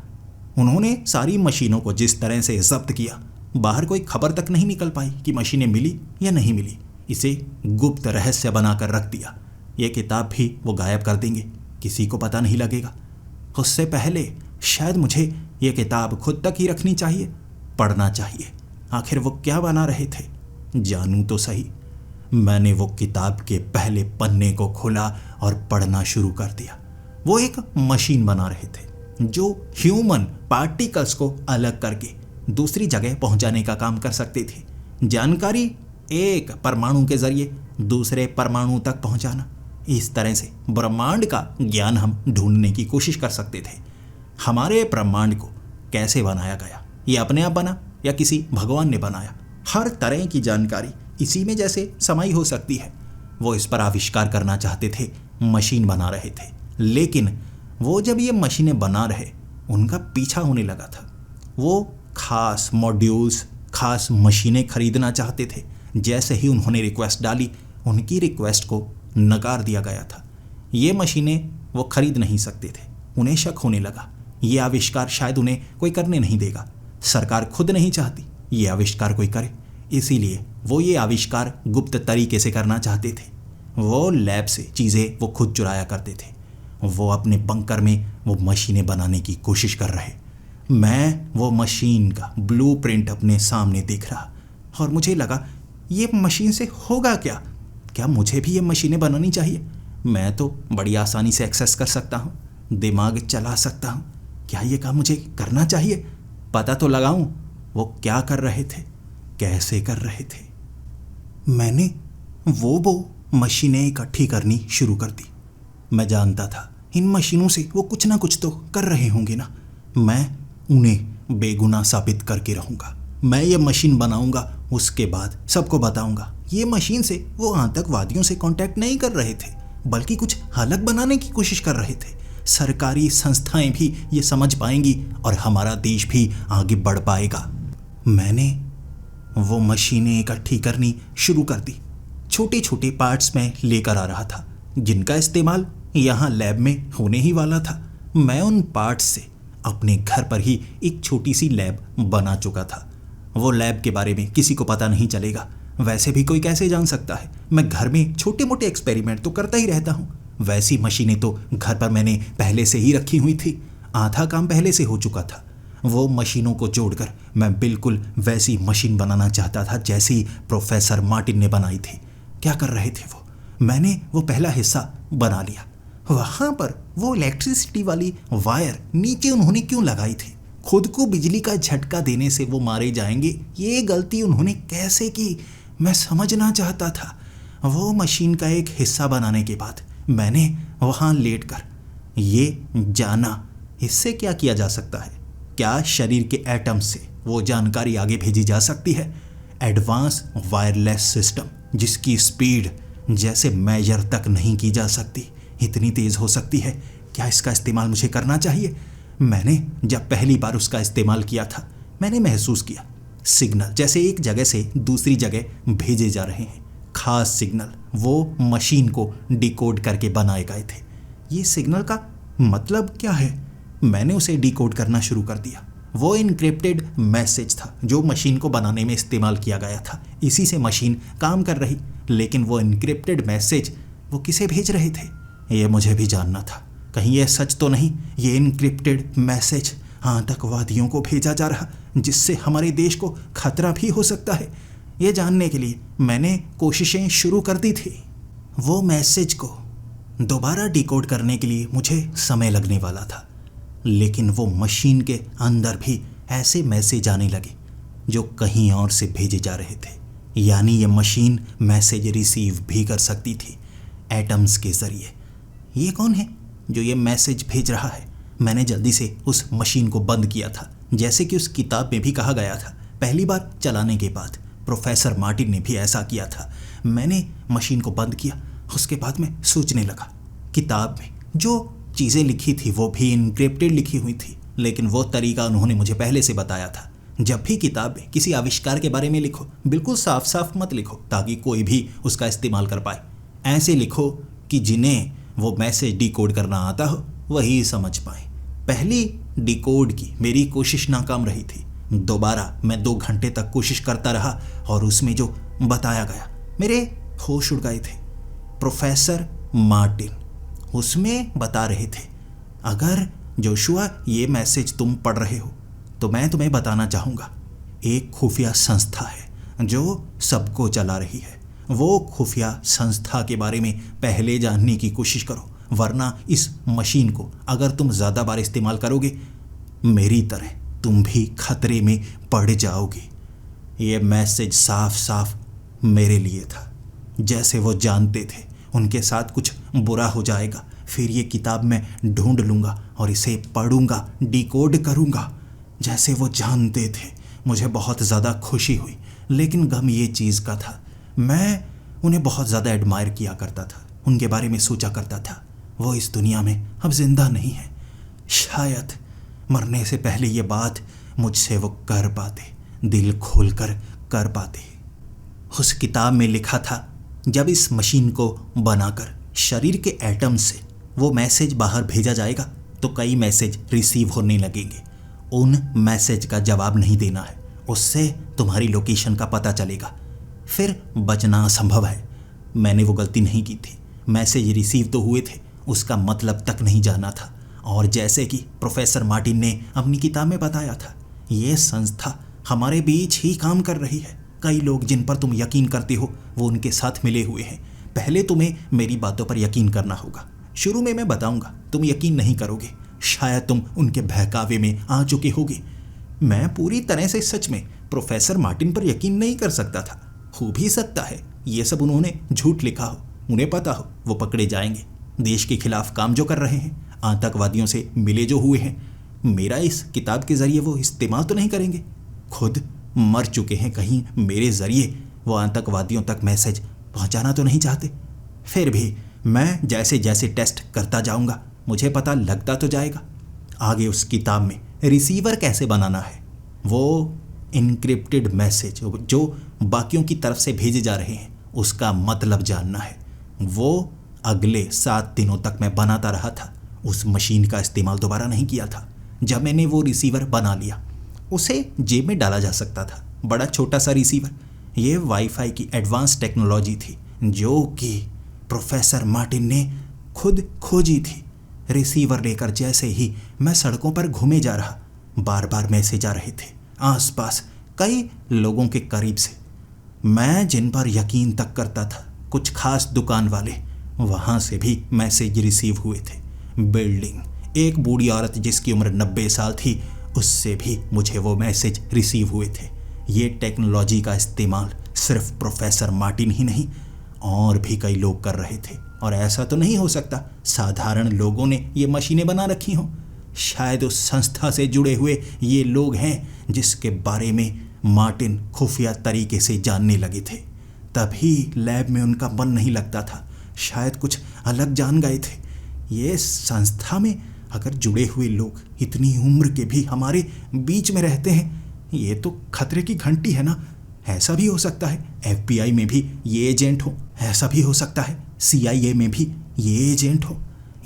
उन्होंने सारी मशीनों को जिस तरह से जब्त किया, बाहर कोई खबर तक नहीं निकल पाई कि मशीनें मिली या नहीं मिली। इसे गुप्त रहस्य बनाकर रख दिया। ये किताब भी वो गायब कर देंगे, किसी को पता नहीं लगेगा। उससे पहले शायद मुझे ये किताब खुद तक ही रखनी चाहिए, पढ़ना चाहिए। आखिर वो क्या बना रहे थे, जानूं तो सही। मैंने वो किताब के पहले पन्ने को खोला और पढ़ना शुरू कर दिया। वो एक मशीन बना रहे थे जो ह्यूमन पार्टिकल्स को अलग करके दूसरी जगह पहुंचाने का काम कर सकते थे। जानकारी एक परमाणु के जरिए दूसरे परमाणु तक पहुंचाना। इस तरह से ब्रह्मांड का ज्ञान हम ढूंढने की कोशिश कर सकते थे। हमारे ब्रह्मांड को कैसे बनाया गया, ये अपने आप बना या किसी भगवान ने बनाया, हर तरह की जानकारी इसी में जैसे समाई हो सकती है। वो इस पर आविष्कार करना चाहते थे, मशीन बना रहे थे। लेकिन वो जब ये मशीनें बना रहे, उनका पीछा होने लगा था। वो खास मॉड्यूल्स, खास मशीनें खरीदना चाहते थे। जैसे ही उन्होंने रिक्वेस्ट डाली, उनकी रिक्वेस्ट को नकार दिया गया था। ये मशीनें वो खरीद नहीं सकते थे। उन्हें शक होने लगा, ये आविष्कार शायद उन्हें कोई करने नहीं देगा। सरकार खुद नहीं चाहती ये आविष्कार कोई करे, इसीलिए वो ये आविष्कार गुप्त तरीके से करना चाहते थे। वो लैब से चीज़ें वो खुद चुराया करते थे। वो अपने बंकर में वो मशीनें बनाने की कोशिश कर रहे। मैं वो मशीन का ब्लूप्रिंट अपने सामने देख रहा, और मुझे लगा ये मशीन से होगा क्या? क्या मुझे भी ये मशीनें बनानी चाहिए? मैं तो बड़ी आसानी से एक्सेस कर सकता हूँ, दिमाग चला सकता हूँ। क्या ये काम मुझे करना चाहिए? पता तो लगाऊं वो क्या कर रहे थे, कैसे कर रहे थे। मैंने वो मशीनें इकट्ठी करनी शुरू कर दी। मैं जानता था इन मशीनों से वो कुछ ना कुछ तो कर रहे होंगे ना। मैं उन्हें बेगुनाह साबित करके रहूँगा। मैं ये मशीन बनाऊँगा, उसके बाद सबको बताऊँगा ये मशीन से वो आतंकवादियों से कांटेक्ट नहीं कर रहे थे, बल्कि कुछ अलग बनाने की कोशिश कर रहे थे। सरकारी संस्थाएं भी ये समझ पाएंगी और हमारा देश भी आगे बढ़ पाएगा। मैंने वो मशीनें इकट्ठी करनी शुरू कर दी। छोटे छोटे पार्ट्स में लेकर आ रहा था जिनका इस्तेमाल यहाँ लैब में होने ही वाला था। मैं उन पार्ट्स से अपने घर पर ही एक छोटी सी लैब बना चुका था। वो लैब के बारे में किसी को पता नहीं चलेगा। वैसे भी कोई कैसे जान सकता है, मैं घर में छोटे मोटे एक्सपेरिमेंट तो करता ही रहता हूँ। वैसी मशीनें तो घर पर मैंने पहले से ही रखी हुई थी। आधा काम पहले से हो चुका था। वो मशीनों को जोड़कर मैं बिल्कुल वैसी मशीन बनाना चाहता था जैसी प्रोफेसर मार्टिन ने बनाई थी। क्या कर रहे थे वो? मैंने वो पहला हिस्सा बना लिया। वहाँ पर वो इलेक्ट्रिसिटी वाली वायर नीचे उन्होंने क्यों लगाई थी? खुद को बिजली का झटका देने से वो मारे जाएंगे, ये गलती उन्होंने कैसे की? मैं समझना चाहता था। वो मशीन का एक हिस्सा बनाने के बाद मैंने वहाँ लेटकर ये जाना, इससे क्या किया जा सकता है? क्या शरीर के एटम से वो जानकारी आगे भेजी जा सकती है? एडवांस वायरलेस सिस्टम जिसकी स्पीड जैसे मेजर तक नहीं की जा सकती, इतनी तेज़ हो सकती है। क्या इसका इस्तेमाल मुझे करना चाहिए? मैंने जब पहली बार उसका इस्तेमाल किया था, मैंने महसूस किया सिग्नल जैसे एक जगह से दूसरी जगह भेजे जा रहे हैं। खास सिग्नल वो मशीन को डिकोड करके बनाए गए थे। ये सिग्नल का मतलब क्या है? मैंने उसे डिकोड करना शुरू कर दिया। वो इनक्रिप्टेड मैसेज था जो मशीन को बनाने में इस्तेमाल किया गया था। इसी से मशीन काम कर रही, लेकिन वो इनक्रिप्टेड मैसेज वो किसे भेज रहे थे, ये मुझे भी जानना था। कहीं ये सच तो नहीं, ये इनक्रिप्टेड मैसेज आतंकवादियों को भेजा जा रहा, जिससे हमारे देश को खतरा भी हो सकता है। ये जानने के लिए मैंने कोशिशें शुरू कर दी थी। वो मैसेज को दोबारा डिकोड करने के लिए मुझे समय लगने वाला था, लेकिन वो मशीन के अंदर भी ऐसे मैसेज आने लगे जो कहीं और से भेजे जा रहे थे। यानी ये मशीन मैसेज रिसीव भी कर सकती थी एटम्स के ज़रिए। ये कौन है जो ये मैसेज भेज रहा है? मैंने जल्दी से उस मशीन को बंद किया था, जैसे कि उस किताब में भी कहा गया था। पहली बार चलाने के बाद प्रोफेसर मार्टिन ने भी ऐसा किया था। मैंने मशीन को बंद किया, उसके बाद मैं सोचने लगा। किताब में जो चीज़ें लिखी थी वो भी इनक्रिप्टेड लिखी हुई थी, लेकिन वो तरीका उन्होंने मुझे पहले से बताया था। जब भी किताब में किसी आविष्कार के बारे में लिखो, बिल्कुल साफ साफ मत लिखो ताकि कोई भी उसका इस्तेमाल कर पाए। ऐसे लिखो कि जिन्हें वो मैसेज डिकोड करना आता हो वही समझ पाए। पहली डिकोड की मेरी कोशिश नाकाम रही थी। दोबारा मैं 2 घंटे तक कोशिश करता रहा और उसमें जो बताया गया, मेरे होश उड़ गए थे। प्रोफेसर मार्टिन उसमें बता रहे थे, अगर जोशुआ ये मैसेज तुम पढ़ रहे हो तो मैं तुम्हें बताना चाहूँगा, एक खुफिया संस्था है जो सबको चला रही है। वो खुफिया संस्था के बारे में पहले जानने की कोशिश करो, वरना इस मशीन को अगर तुम ज़्यादा बार इस्तेमाल करोगे, मेरी तरह तुम भी खतरे में पड़ जाओगे। ये मैसेज साफ साफ मेरे लिए था। जैसे वो जानते थे उनके साथ कुछ बुरा हो जाएगा, फिर ये किताब मैं ढूंढ लूँगा और इसे पढ़ूँगा, डिकोड करूँगा। जैसे वो जानते थे। मुझे बहुत ज़्यादा खुशी हुई, लेकिन गम ये चीज़ का था, मैं उन्हें बहुत ज़्यादा एडमायर किया करता था, उनके बारे में सोचा करता था। वो इस दुनिया में अब जिंदा नहीं है। शायद मरने से पहले ये बात मुझसे वो कर पाते, दिल खोलकर कर पाते। उस किताब में लिखा था, जब इस मशीन को बनाकर शरीर के एटम से वो मैसेज बाहर भेजा जाएगा तो कई मैसेज रिसीव होने लगेंगे। उन मैसेज का जवाब नहीं देना है, उससे तुम्हारी लोकेशन का पता चलेगा, फिर बचना असंभव है। मैंने वो गलती नहीं की थी। मैसेज रिसीव तो हुए थे, उसका मतलब तक नहीं जाना था। और जैसे कि प्रोफेसर मार्टिन ने अपनी किताब में बताया था, ये संस्था हमारे बीच ही काम कर रही है। कई लोग जिन पर तुम यकीन करते हो वो उनके साथ मिले हुए हैं। पहले तुम्हें मेरी बातों पर यकीन करना होगा। शुरू में मैं बताऊंगा, तुम यकीन नहीं करोगे, शायद तुम उनके बहकावे में आ चुके होगे। मैं पूरी तरह से सच में प्रोफेसर मार्टिन पर यकीन नहीं कर सकता था। हो भी सकता है ये सब उन्होंने झूठ लिखा हो, उन्हें पता हो वो पकड़े जाएंगे। देश के खिलाफ काम जो कर रहे हैं, आतंकवादियों से मिले जो हुए हैं, मेरा इस किताब के ज़रिए वो इस्तेमाल तो नहीं करेंगे। खुद मर चुके हैं, कहीं मेरे ज़रिए वो आतंकवादियों तक मैसेज पहुंचाना तो नहीं चाहते। फिर भी मैं जैसे जैसे टेस्ट करता जाऊंगा मुझे पता लगता तो जाएगा। आगे उस किताब में रिसीवर कैसे बनाना है, वो इनक्रिप्टेड मैसेज जो बाकियों की तरफ से भेजे जा रहे हैं उसका मतलब जानना है। वो अगले 7 दिनों तक मैं बनाता रहा था। उस मशीन का इस्तेमाल दोबारा नहीं किया था। जब मैंने वो रिसीवर बना लिया, उसे जेब में डाला जा सकता था। बड़ा छोटा सा रिसीवर। ये वाईफाई की एडवांस टेक्नोलॉजी थी जो कि प्रोफेसर मार्टिन ने खुद खोजी थी। रिसीवर लेकर जैसे ही मैं सड़कों पर घूमे जा रहा, बार बार मैसेज आ रहे थे आसपास कई लोगों के करीब से, मैं जिन पर यकीन तक करता था। कुछ खास दुकान वाले वहाँ से भी मैसेज रिसीव हुए थे। बिल्डिंग, एक बूढ़ी औरत जिसकी उम्र 90 साल थी, उससे भी मुझे वो मैसेज रिसीव हुए थे। ये टेक्नोलॉजी का इस्तेमाल सिर्फ प्रोफेसर मार्टिन ही नहीं, और भी कई लोग कर रहे थे। और ऐसा तो नहीं हो सकता साधारण लोगों ने ये मशीनें बना रखी हों। शायद उस संस्था से जुड़े हुए ये लोग हैं जिसके बारे में मार्टिन खुफिया तरीके से जानने लगे थे। तभी लैब में उनका मन नहीं लगता था। शायद कुछ अलग जान गए थे। ये संस्था में अगर जुड़े हुए लोग इतनी उम्र के भी हमारे बीच में रहते हैं, ये तो खतरे की घंटी है ना। ऐसा भी हो सकता है FBI में भी ये एजेंट हो, ऐसा भी हो सकता है CIA में भी ये एजेंट हो।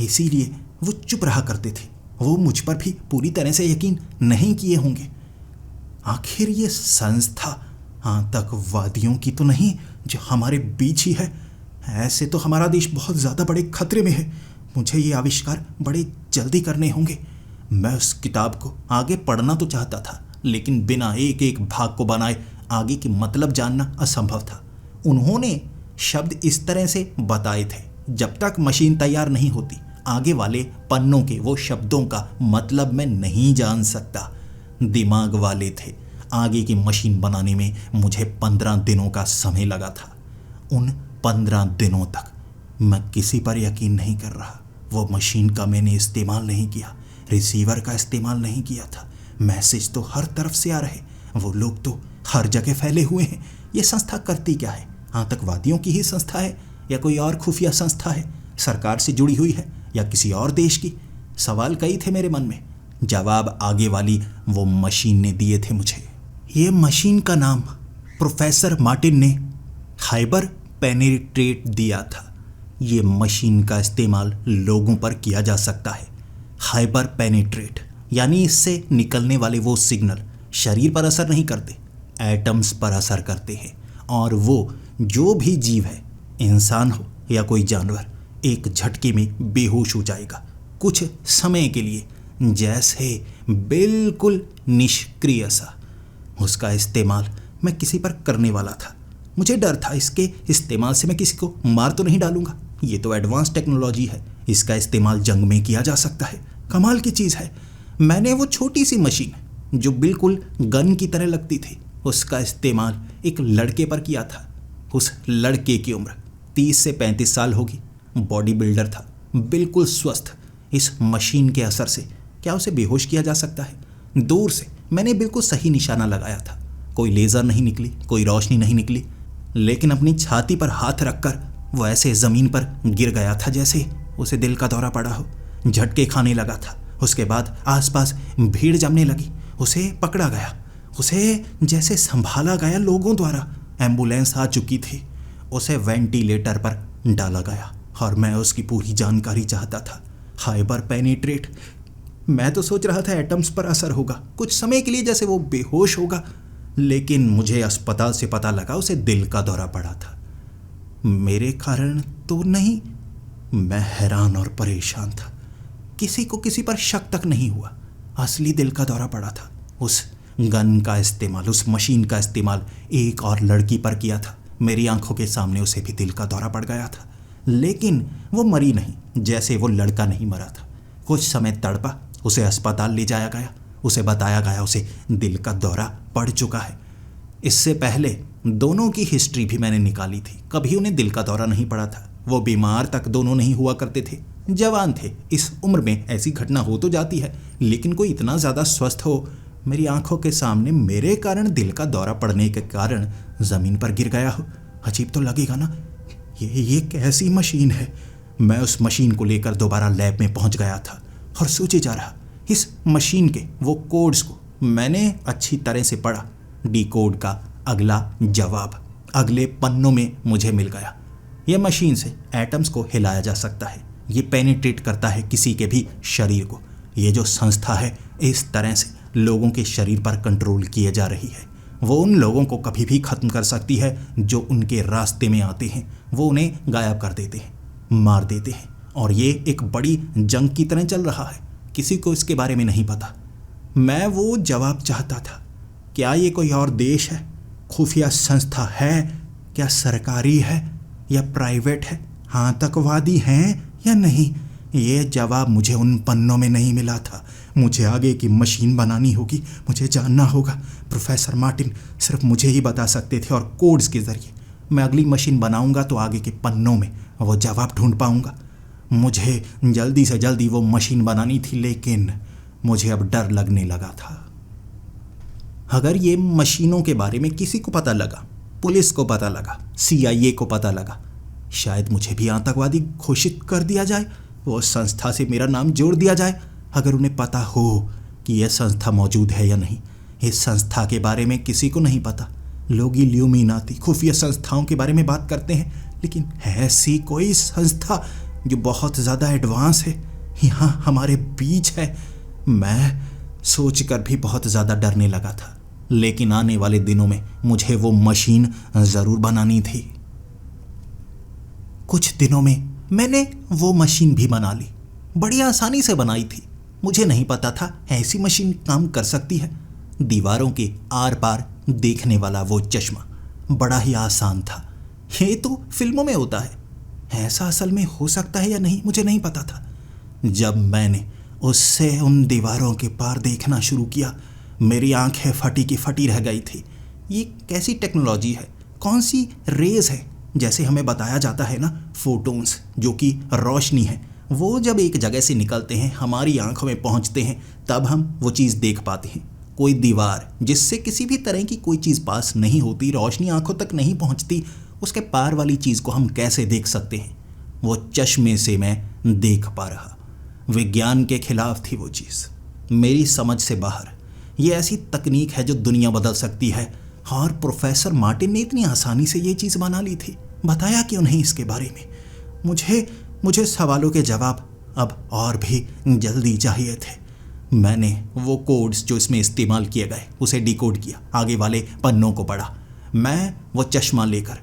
इसीलिए वो चुप रहा करते थे। वो मुझ पर भी पूरी तरह से यकीन नहीं किए होंगे। आखिर ये संस्था आतंकवादियों की तो नहीं जो हमारे बीच ही है? ऐसे तो हमारा देश बहुत ज़्यादा बड़े खतरे में है। मुझे ये आविष्कार बड़े जल्दी करने होंगे। मैं उस किताब को आगे पढ़ना तो चाहता था, लेकिन बिना एक एक भाग को बनाए आगे की मतलब जानना असंभव था। उन्होंने शब्द इस तरह से बताए थे, जब तक मशीन तैयार नहीं होती आगे वाले पन्नों के वो शब्दों का मतलब मैं नहीं जान सकता। दिमाग वाले थे। आगे की मशीन बनाने में मुझे 15 दिनों का समय लगा था। उन 15 दिनों तक मैं किसी पर यकीन नहीं कर रहा। वो मशीन का मैंने इस्तेमाल नहीं किया, रिसीवर का इस्तेमाल नहीं किया था। मैसेज तो हर तरफ से आ रहे, वो लोग तो हर जगह फैले हुए हैं। ये संस्था करती क्या है? आतंकवादियों की ही संस्था है या कोई और खुफिया संस्था है? सरकार से जुड़ी हुई है या किसी और देश की? सवाल कई थे मेरे मन में। जवाब आगे वाली वो मशीन ने दिए थे मुझे। ये मशीन का नाम प्रोफेसर मार्टिन ने हाइपर पेनिट्रेट दिया था। ये मशीन का इस्तेमाल लोगों पर किया जा सकता है। हाइपर पेनिट्रेट यानी इससे निकलने वाले वो सिग्नल शरीर पर असर नहीं करते, एटम्स पर असर करते हैं। और वो जो भी जीव है, इंसान हो या कोई जानवर, एक झटके में बेहोश हो जाएगा कुछ समय के लिए, जैसे बिल्कुल निष्क्रिय सा। उसका इस्तेमाल मैं किसी पर करने वाला था। मुझे डर था इसके इस्तेमाल से मैं किसी को मार तो नहीं डालूंगा। ये तो एडवांस टेक्नोलॉजी है, इसका इस्तेमाल जंग में किया जा सकता है। कमाल की चीज़ है। मैंने वो छोटी सी मशीन जो बिल्कुल गन की तरह लगती थी, उसका इस्तेमाल एक लड़के पर किया था। उस लड़के की उम्र 30 से 35 साल होगी। बॉडी बिल्डर था, बिल्कुल स्वस्थ। इस मशीन के असर से क्या उसे बेहोश किया जा सकता है? दूर से मैंने बिल्कुल सही निशाना लगाया था। कोई लेज़र नहीं निकली, कोई रोशनी नहीं निकली, लेकिन अपनी छाती पर हाथ रखकर वो ऐसे ज़मीन पर गिर गया था जैसे उसे दिल का दौरा पड़ा हो। झटके खाने लगा था। उसके बाद आसपास भीड़ जमने लगी। उसे पकड़ा गया, उसे जैसे संभाला गया लोगों द्वारा। एम्बुलेंस आ चुकी थी। उसे वेंटिलेटर पर डाला गया और मैं उसकी पूरी जानकारी चाहता था। हाइपर पेनिट्रेट, मैं तो सोच रहा था एटम्स पर असर होगा, कुछ समय के लिए जैसे वो बेहोश होगा, लेकिन मुझे अस्पताल से पता लगा उसे दिल का दौरा पड़ा था। मेरे कारण तो नहीं। मैं हैरान और परेशान था। किसी को किसी पर शक तक नहीं हुआ। असली दिल का दौरा पड़ा था। उस गन का इस्तेमाल, उस मशीन का इस्तेमाल एक और लड़की पर किया था। मेरी आंखों के सामने उसे भी दिल का दौरा पड़ गया था, लेकिन वो मरी नहीं, जैसे वो लड़का नहीं मरा था। कुछ समय तड़पा, उसे अस्पताल ले जाया गया। उसे बताया गया उसे दिल का दौरा पड़ चुका है। इससे पहले दोनों की हिस्ट्री भी मैंने निकाली थी। कभी उन्हें दिल का दौरा नहीं पड़ा था। वो बीमार तक दोनों नहीं हुआ करते थे। जवान थे। इस उम्र में ऐसी घटना हो तो जाती है, लेकिन कोई इतना ज़्यादा स्वस्थ हो मेरी आंखों के सामने मेरे कारण दिल का दौरा पड़ने के कारण ज़मीन पर गिर गया हो। अजीब तो लगेगा ना। ये कैसी मशीन है? मैं उस मशीन को लेकर दोबारा लैब में पहुंच गया था और सोचे जा रहा। इस मशीन के वो कोड्स को मैंने अच्छी तरह से पढ़ा। डिकोड का अगला जवाब अगले पन्नों में मुझे मिल गया। यह मशीन से एटम्स को हिलाया जा सकता है। ये पेनिट्रेट करता है किसी के भी शरीर को। ये जो संस्था है इस तरह से लोगों के शरीर पर कंट्रोल किए जा रही है। वो उन लोगों को कभी भी ख़त्म कर सकती है जो उनके रास्ते में आते हैं। वो उन्हें गायब कर देते हैं, मार देते हैं। और ये एक बड़ी जंग की तरह चल रहा है। किसी को इसके बारे में नहीं पता। मैं वो जवाब चाहता था। क्या ये कोई और देश है? खुफिया संस्था है? क्या सरकारी है या प्राइवेट है? आतंकवादी हैं या नहीं, ये जवाब मुझे उन पन्नों में नहीं मिला था। मुझे आगे की मशीन बनानी होगी, मुझे जानना होगा। प्रोफेसर मार्टिन सिर्फ मुझे ही बता सकते थे और कोड्स के ज़रिए। मैं अगली मशीन बनाऊंगा तो आगे के पन्नों में वो जवाब ढूंढ पाऊंगा। मुझे जल्दी से जल्दी वो मशीन बनानी थी, लेकिन मुझे अब डर लगने लगा था। अगर ये मशीनों के बारे में किसी को पता लगा, पुलिस को पता लगा, CIA को पता लगा, शायद मुझे भी आतंकवादी घोषित कर दिया जाए, वो संस्था से मेरा नाम जोड़ दिया जाए। अगर उन्हें पता हो कि यह संस्था मौजूद है या नहीं। इस संस्था के बारे में किसी को नहीं पता। लोग इल्यूमिनाती खुफिया संस्थाओं के बारे में बात करते हैं, लेकिन ऐसी कोई संस्था जो बहुत ज़्यादा एडवांस है यहाँ हमारे बीच है। मैं सोचकर भी बहुत ज़्यादा डरने लगा था, लेकिन आने वाले दिनों में मुझे वो मशीन ज़रूर बनानी थी। कुछ दिनों में मैंने वो मशीन भी बना ली। बड़ी आसानी से बनाई थी। मुझे नहीं पता था ऐसी मशीन काम कर सकती है। दीवारों के आर पार देखने वाला वो चश्मा बड़ा ही आसान था। ये तो फिल्मों में होता है, ऐसा असल में हो सकता है या नहीं मुझे नहीं पता था। जब मैंने उससे उन दीवारों के पार देखना शुरू किया, मेरी आंखें फटी की फटी रह गई थी। ये कैसी टेक्नोलॉजी है, कौन सी रेज है? जैसे हमें बताया जाता है ना, फोटोन्स जो कि रोशनी है, वो जब एक जगह से निकलते हैं हमारी आंखों में पहुंचते हैं, तब हम वो चीज़ देख पाते हैं। कोई दीवार जिससे किसी भी तरह की कोई चीज़ पास नहीं होती, रोशनी आंखों तक नहीं पहुंचती, उसके पार वाली चीज़ को हम कैसे देख सकते हैं? वो चश्मे से मैं देख पा रहा। विज्ञान के खिलाफ थी वो चीज़, मेरी समझ से बाहर। ये ऐसी तकनीक है जो दुनिया बदल सकती है, और प्रोफेसर मार्टिन ने इतनी आसानी से ये चीज़ बना ली थी। बताया क्यों नहीं इसके बारे में? मुझे सवालों के जवाब अब और भी जल्दी चाहिए थे। मैंने वो कोड्स जो इसमें इस्तेमाल किए गए उसे डिकोड किया, आगे वाले पन्नों को पढ़ा। मैं वो चश्मा लेकर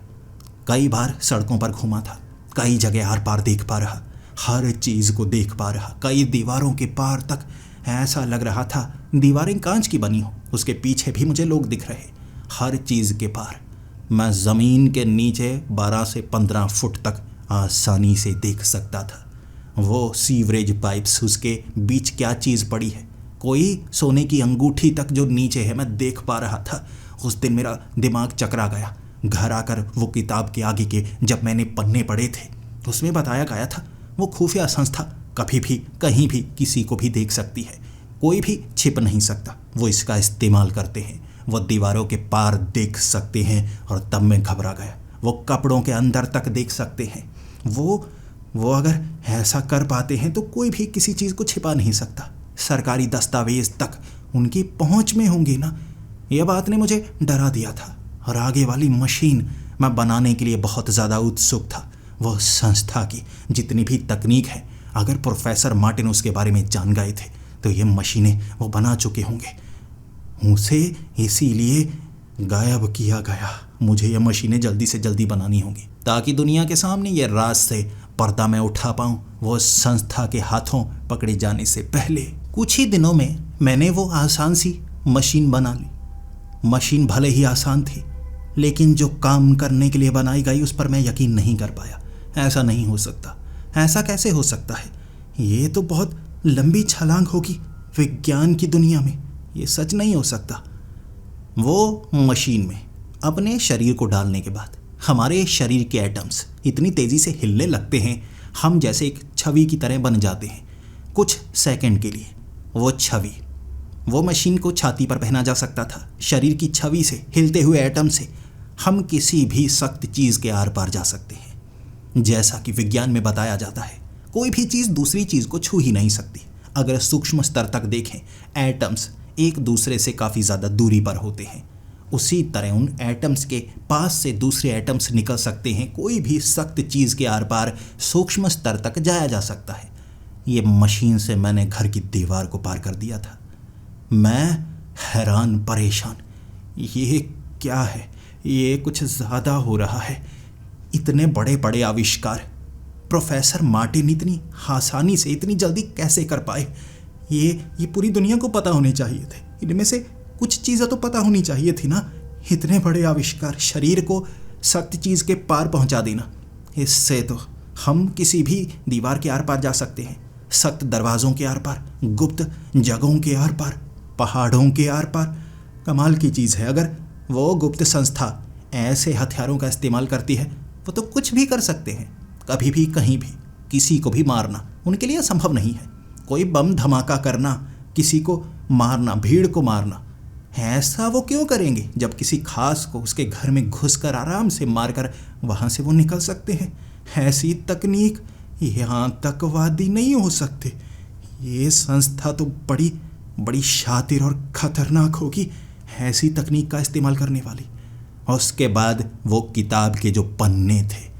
कई बार सड़कों पर घूमा था, कई जगह आर पार देख पा रहा, हर चीज़ को देख पा रहा। कई दीवारों के पार तक ऐसा लग रहा था दीवारें कांच की बनी हो, उसके पीछे भी मुझे लोग दिख रहे। हर चीज़ के पार मैं ज़मीन के नीचे 12 से 15 फुट तक आसानी से देख सकता था। वो सीवरेज पाइप्स, उसके बीच क्या चीज़ पड़ी है, कोई सोने की अंगूठी तक जो नीचे है, मैं देख पा रहा था। उस दिन मेरा दिमाग चकरा गया। घर आकर वो किताब के आगे के जब मैंने पन्ने पढ़े थे, उसमें बताया गया था वो खुफिया संस्था कभी भी कहीं भी किसी को भी देख सकती है, कोई भी छिप नहीं सकता। वो इसका इस्तेमाल करते हैं, वो दीवारों के पार देख सकते हैं। और तब मैं घबरा गया। वो कपड़ों के अंदर तक देख सकते हैं। वो अगर ऐसा कर पाते हैं तो कोई भी किसी चीज़ को छिपा नहीं सकता। सरकारी दस्तावेज तक उनकी पहुंच में होंगे ना। यह बात ने मुझे डरा दिया था, और आगे वाली मशीन मैं बनाने के लिए बहुत ज़्यादा उत्सुक था। वो संस्था की जितनी भी तकनीक है, अगर प्रोफेसर मार्टिन उसके बारे में जान गए थे तो ये मशीनें वो बना चुके होंगे। उसे इसीलिए गायब किया गया। मुझे ये मशीनें जल्दी से जल्दी बनानी होंगी ताकि दुनिया के सामने ये राज से पर्दा मैं उठा पाऊँ, वो संस्था के हाथों पकड़े जाने से पहले। कुछ ही दिनों में मैंने वो आसान सी मशीन बना ली। मशीन भले ही आसान थी, लेकिन जो काम करने के लिए बनाई गई उस पर मैं यकीन नहीं कर पाया। ऐसा नहीं हो सकता, ऐसा कैसे हो सकता है? ये तो बहुत लंबी छलांग होगी विज्ञान की दुनिया में, ये सच नहीं हो सकता। वो मशीन में अपने शरीर को डालने के बाद हमारे शरीर के एटम्स इतनी तेज़ी से हिलने लगते हैं, हम जैसे एक छवि की तरह बन जाते हैं। कुछ सेकंड के लिए वो छवि, वो मशीन को छाती पर पहना जा सकता था। शरीर की छवि से, हिलते हुए एटम से हम किसी भी सख्त चीज़ के आर पार जा सकते हैं। जैसा कि विज्ञान में बताया जाता है, कोई भी चीज़ दूसरी चीज़ को छू ही नहीं सकती। अगर सूक्ष्म स्तर तक देखें, एटम्स एक दूसरे से काफ़ी ज़्यादा दूरी पर होते हैं। उसी तरह उन एटम्स के पास से दूसरे एटम्स निकल सकते हैं। कोई भी सख्त चीज़ के आर पार सूक्ष्म स्तर तक जाया जा सकता है। ये मशीन से मैंने घर की दीवार को पार कर दिया था। मैं हैरान परेशान, ये क्या है? ये कुछ ज़्यादा हो रहा है। इतने बड़े बड़े आविष्कार प्रोफेसर मार्टिन इतनी आसानी से, इतनी जल्दी कैसे कर पाए? ये पूरी दुनिया को पता होने चाहिए थे। इनमें से कुछ चीज़ें तो पता होनी चाहिए थी ना। इतने बड़े आविष्कार, शरीर को सख्त चीज़ के पार पहुंचा देना, इससे तो हम किसी भी दीवार के आर पार जा सकते हैं, सख्त दरवाज़ों के आर पार, गुप्त जगहों के आर पार, पहाड़ों के आर पार। कमाल की चीज़ है, अगर वो गुप्त संस्था ऐसे हथियारों का इस्तेमाल करती है, वो तो कुछ भी कर सकते हैं, कभी भी कहीं भी। किसी को भी मारना उनके लिए संभव नहीं है। कोई बम धमाका करना, किसी को मारना, भीड़ को मारना, ऐसा वो क्यों करेंगे जब किसी खास को उसके घर में घुसकर आराम से मारकर वहाँ से वो निकल सकते हैं। ऐसी तकनीक ये आतंकवादी नहीं हो सकते। ये संस्था तो बड़ी बड़ी शातिर और खतरनाक होगी, ऐसी तकनीक का इस्तेमाल करने वाली। और उसके बाद वो किताब के जो पन्ने थे,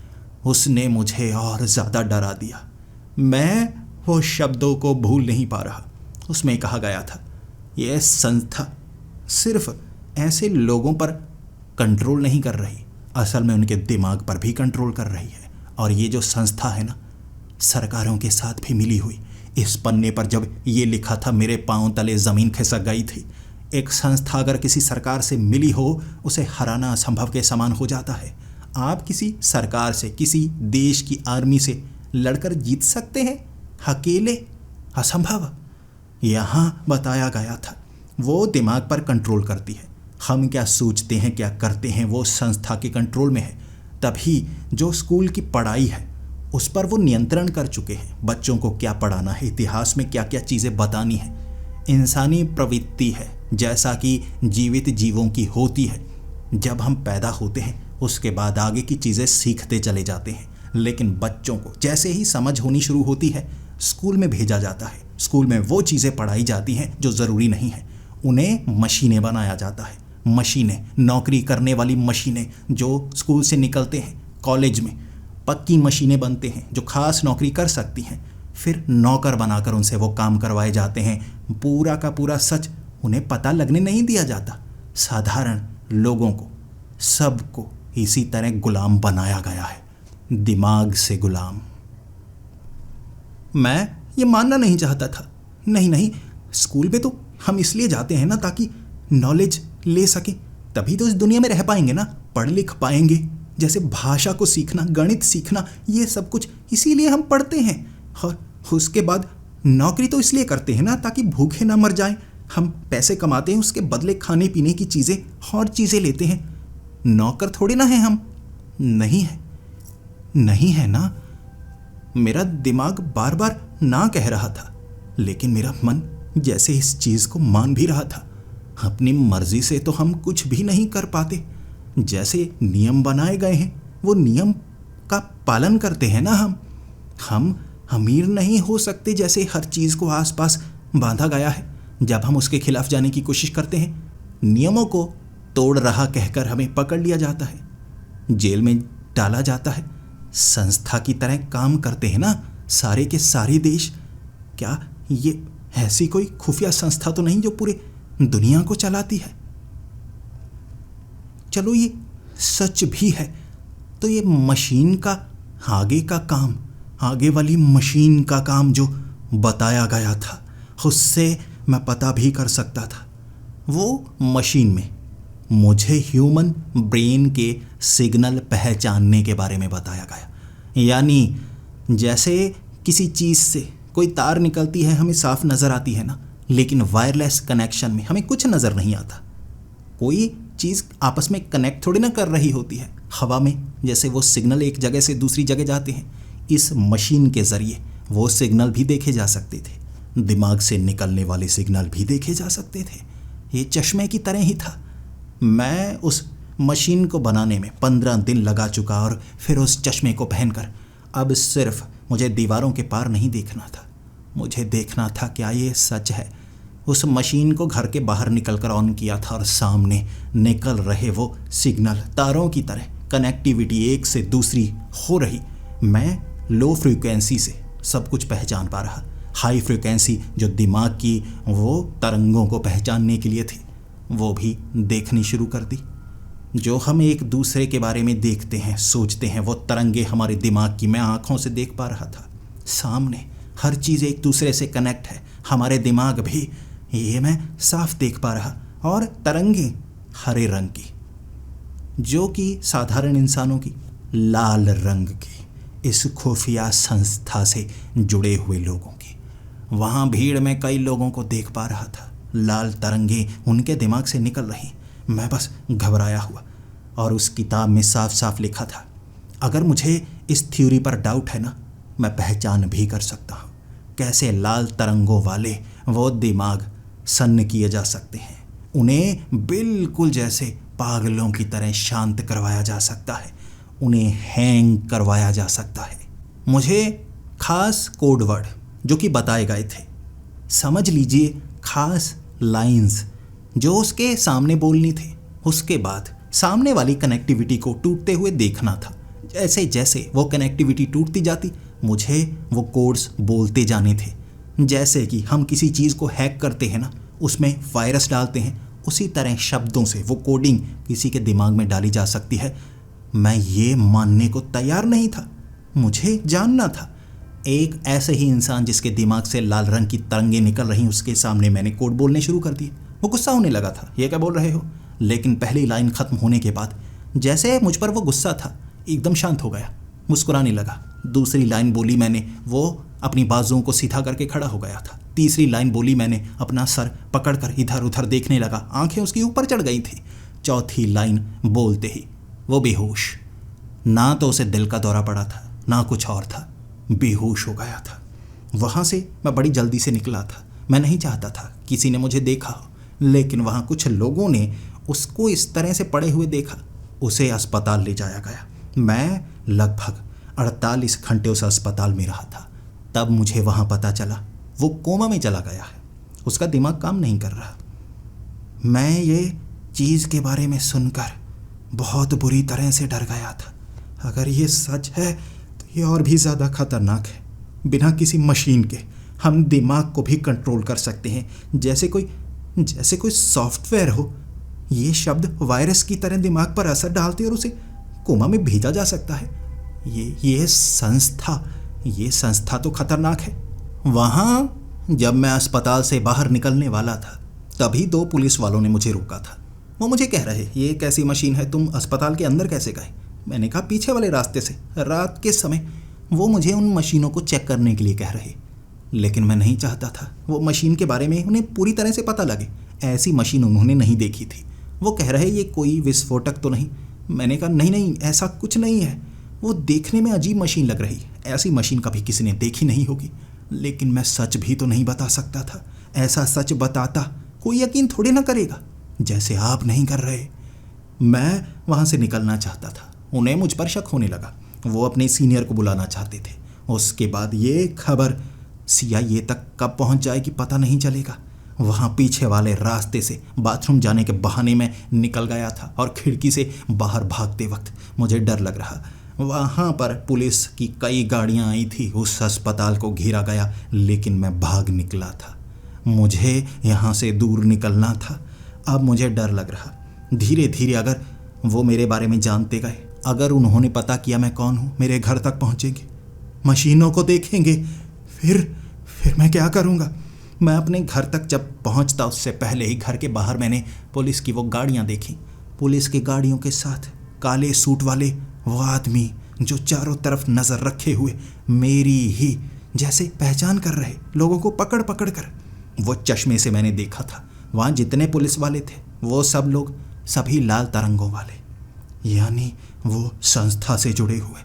उसने मुझे और ज़्यादा डरा दिया। मैं वो शब्दों को भूल नहीं पा रहा। उसमें कहा गया था, यह संस्था सिर्फ ऐसे लोगों पर कंट्रोल नहीं कर रही, असल में उनके दिमाग पर भी कंट्रोल कर रही है। और ये जो संस्था है ना, सरकारों के साथ भी मिली हुई। इस पन्ने पर जब ये लिखा था, मेरे पांव तले ज़मीन खिसक गई थी। एक संस्था अगर किसी सरकार से मिली हो, उसे हराना असंभव के समान हो जाता है। आप किसी सरकार से, किसी देश की आर्मी से लड़कर जीत सकते हैं? अकेले? असंभव। यहाँ बताया गया था वो दिमाग पर कंट्रोल करती है। हम क्या सोचते हैं, क्या करते हैं, वो संस्था के कंट्रोल में है। तभी जो स्कूल की पढ़ाई है उस पर वो नियंत्रण कर चुके हैं। बच्चों को क्या पढ़ाना है, इतिहास में क्या क्या चीज़ें बतानी है, इंसानी प्रवृत्ति है जैसा कि जीवित जीवों की होती है। जब हम पैदा होते हैं उसके बाद आगे की चीज़ें सीखते चले जाते हैं, लेकिन बच्चों को जैसे ही समझ होनी शुरू होती है स्कूल में भेजा जाता है। स्कूल में वो चीज़ें पढ़ाई जाती हैं जो ज़रूरी नहीं है। उन्हें मशीनें बनाया जाता है, मशीनें, नौकरी करने वाली मशीनें। जो स्कूल से निकलते हैं कॉलेज में पक्की मशीनें बनते हैं जो खास नौकरी कर सकती हैं। फिर नौकर बनाकर उनसे वो काम करवाए जाते हैं। पूरा का पूरा सच उन्हें पता लगने नहीं दिया जाता। साधारण लोगों को, सबको इसी तरह गुलाम बनाया गया है, दिमाग से गुलाम। मैं ये मानना नहीं चाहता था। नहीं, स्कूल पे तो हम इसलिए जाते हैं ना ताकि नॉलेज ले सकें, तभी तो इस दुनिया में रह पाएंगे ना, पढ़ लिख पाएंगे। जैसे भाषा को सीखना, गणित सीखना, ये सब कुछ इसीलिए हम पढ़ते हैं। और उसके बाद नौकरी तो इसलिए करते हैं ना ताकि भूखे ना मर जाएं। हम पैसे कमाते हैं, उसके बदले खाने पीने की चीज़ें और चीज़ें लेते हैं। नौकर थोड़ी ना हैं हम। नहीं है ना। मेरा दिमाग बार बार ना कह रहा था, लेकिन मेरा मन जैसे इस चीज़ को मान भी रहा था। अपनी मर्जी से तो हम कुछ भी नहीं कर पाते। जैसे नियम बनाए गए हैं वो नियम का पालन करते हैं ना हम अमीर नहीं हो सकते जैसे हर चीज़ को आसपास बांधा गया है। जब हम उसके खिलाफ जाने की कोशिश करते हैं, नियमों को तोड़ रहा कहकर हमें पकड़ लिया जाता है, जेल में डाला जाता है। संस्था की तरह काम करते हैं ना सारे के सारे देश। क्या ये ऐसी कोई खुफिया संस्था तो नहीं जो पूरे दुनिया को चलाती है? चलो ये सच भी है तो ये मशीन का आगे का काम, आगे वाली मशीन का काम जो बताया गया था, उससे मैं पता भी कर सकता था। वो मशीन में मुझे ह्यूमन ब्रेन के सिग्नल पहचानने के बारे में बताया गया। यानी जैसे किसी चीज़ से कोई तार निकलती है, हमें साफ नज़र आती है ना, लेकिन वायरलेस कनेक्शन में हमें कुछ नज़र नहीं आता। कोई चीज़ आपस में कनेक्ट थोड़ी ना कर रही होती है हवा में, जैसे वो सिग्नल एक जगह से दूसरी जगह जाते हैं। इस मशीन के ज़रिए वो सिग्नल भी देखे जा सकते थे, दिमाग से निकलने वाले सिग्नल भी देखे जा सकते थे। ये चश्मे की तरह ही था। मैं उस मशीन को बनाने में 15 दिन लगा चुका और फिर उस चश्मे को पहनकर अब सिर्फ मुझे दीवारों के पार नहीं देखना था, मुझे देखना था क्या ये सच है। उस मशीन को घर के बाहर निकलकर ऑन किया था और सामने निकल रहे वो सिग्नल तारों की तरह कनेक्टिविटी एक से दूसरी हो रही। मैं लो फ्रीक्वेंसी से सब कुछ पहचान पा रहा, हाई फ्रीक्वेंसी जो दिमाग की वो तरंगों को पहचानने के लिए थी वो भी देखनी शुरू कर दी। जो हम एक दूसरे के बारे में देखते हैं, सोचते हैं, वो तरंगे हमारे दिमाग की मैं आँखों से देख पा रहा था। सामने हर चीज़ एक दूसरे से कनेक्ट है, हमारे दिमाग भी, ये मैं साफ देख पा रहा। और तरंगे हरे रंग की, जो कि साधारण इंसानों की लाल रंग की। इस खुफिया संस्था से जुड़े हुए लोगों की। वहाँ भीड़ में कई लोगों को देख पा रहा था। लाल तरंगे उनके दिमाग से निकल रही। मैं बस घबराया हुआ। और उस किताब में साफ साफ लिखा था, अगर मुझे इस थ्योरी पर डाउट है ना, मैं पहचान भी कर सकता हूँ कैसे लाल तरंगों वाले वो दिमाग सन्न किए जा सकते हैं। उन्हें बिल्कुल जैसे पागलों की तरह शांत करवाया जा सकता है, उन्हें हैंग करवाया जा सकता है। मुझे खास कोड वर्ड जो कि बताए गए थे, समझ लीजिए खास लाइंस जो उसके सामने बोलनी थी, उसके बाद सामने वाली कनेक्टिविटी को टूटते हुए देखना था। जैसे जैसे वो कनेक्टिविटी टूटती जाती, मुझे वो कोड्स बोलते जाने थे। जैसे कि हम किसी चीज़ को हैक करते हैं ना, उसमें वायरस डालते हैं, उसी तरह शब्दों से वो कोडिंग किसी के दिमाग में डाली जा सकती है। मैं ये मानने को तैयार नहीं था, मुझे जानना था। एक ऐसे ही इंसान जिसके दिमाग से लाल रंग की तरंगें निकल रही, उसके सामने मैंने कोड बोलने शुरू कर दिए। वो गुस्सा होने लगा था, ये क्या बोल रहे हो? लेकिन पहली लाइन खत्म होने के बाद जैसे मुझ पर वो गुस्सा था एकदम शांत हो गया, मुस्कुराने लगा। दूसरी लाइन बोली मैंने, वो अपनी बाजुओं को सीधा करके खड़ा हो गया था। तीसरी लाइन बोली मैंने, अपना सर पकड़कर इधर उधर देखने लगा, आंखें उसकी ऊपर चढ़ गई थी। चौथी लाइन बोलते ही वो बेहोश, ना तो उसे दिल का दौरा पड़ा था ना कुछ और था, बेहोश हो गया था। वहाँ से मैं बड़ी जल्दी से निकला था। मैं नहीं चाहता था किसी ने मुझे देखा हो, लेकिन वहाँ कुछ लोगों ने उसको इस तरह से पड़े हुए देखा। उसे अस्पताल ले जाया गया। मैं लगभग 48 घंटे उस अस्पताल में रहा था। तब मुझे वहाँ पता चला वो कोमा में चला गया है, उसका दिमाग काम नहीं कर रहा। मैं ये चीज़ के बारे में सुनकर बहुत बुरी तरह से डर गया था। अगर ये सच है तो ये और भी ज़्यादा खतरनाक है। बिना किसी मशीन के हम दिमाग को भी कंट्रोल कर सकते हैं, जैसे कोई सॉफ्टवेयर हो। ये शब्द वायरस की तरह दिमाग पर असर डालते और उसे कोमा में भेजा जा सकता है। ये संस्था तो खतरनाक है। वहाँ जब मैं अस्पताल से बाहर निकलने वाला था, तभी 2 पुलिस वालों ने मुझे रोका था। वो मुझे कह रहे, ये कैसी मशीन है, तुम अस्पताल के अंदर कैसे गए? मैंने कहा पीछे वाले रास्ते से। रात के समय वो मुझे उन मशीनों को चेक करने के लिए कह रहे, लेकिन मैं नहीं चाहता था वो मशीन के बारे में उन्हें पूरी तरह से पता लगे। ऐसी मशीन उन्होंने नहीं देखी थी। वो कह रहे ये कोई विस्फोटक तो नहीं? मैंने कहा नहीं, ऐसा कुछ नहीं है। वो देखने में अजीब मशीन लग रही, ऐसी मशीन कभी किसी ने देखी नहीं होगी। लेकिन मैं सच भी तो नहीं बता सकता था। ऐसा सच बताता कोई यकीन थोड़े ना करेगा, जैसे आप नहीं कर रहे। मैं वहाँ से निकलना चाहता था। उन्हें मुझ पर शक होने लगा। वो अपने सीनियर को बुलाना चाहते थे। उसके बाद ये खबर CIA तक कब पहुँच जाएगी पता नहीं चलेगा। वहाँ पीछे वाले रास्ते से बाथरूम जाने के बहाने में निकल गया था और खिड़की से बाहर भागते वक्त मुझे डर लग रहा। वहाँ पर पुलिस की कई गाड़ियाँ आई थी, उस अस्पताल को घेरा गया, लेकिन मैं भाग निकला था। मुझे यहाँ से दूर निकलना था। अब मुझे डर लग रहा। धीरे धीरे अगर वो मेरे बारे में जानते गए, अगर उन्होंने पता किया मैं कौन हूँ, मेरे घर तक पहुँचेंगे, मशीनों को देखेंगे, फिर मैं क्या करूँगा? मैं अपने घर तक जब पहुँचता उससे पहले ही घर के बाहर मैंने पुलिस की वो गाड़ियाँ देखी। पुलिस की गाड़ियों के साथ काले सूट वाले वो आदमी जो चारों तरफ नज़र रखे हुए मेरी ही जैसे पहचान कर रहे, लोगों को पकड़ पकड़ कर। वो चश्मे से मैंने देखा था। वहाँ जितने पुलिस वाले थे वो सब लोग सभी लाल तरंगों वाले, यानी वो संस्था से जुड़े हुए।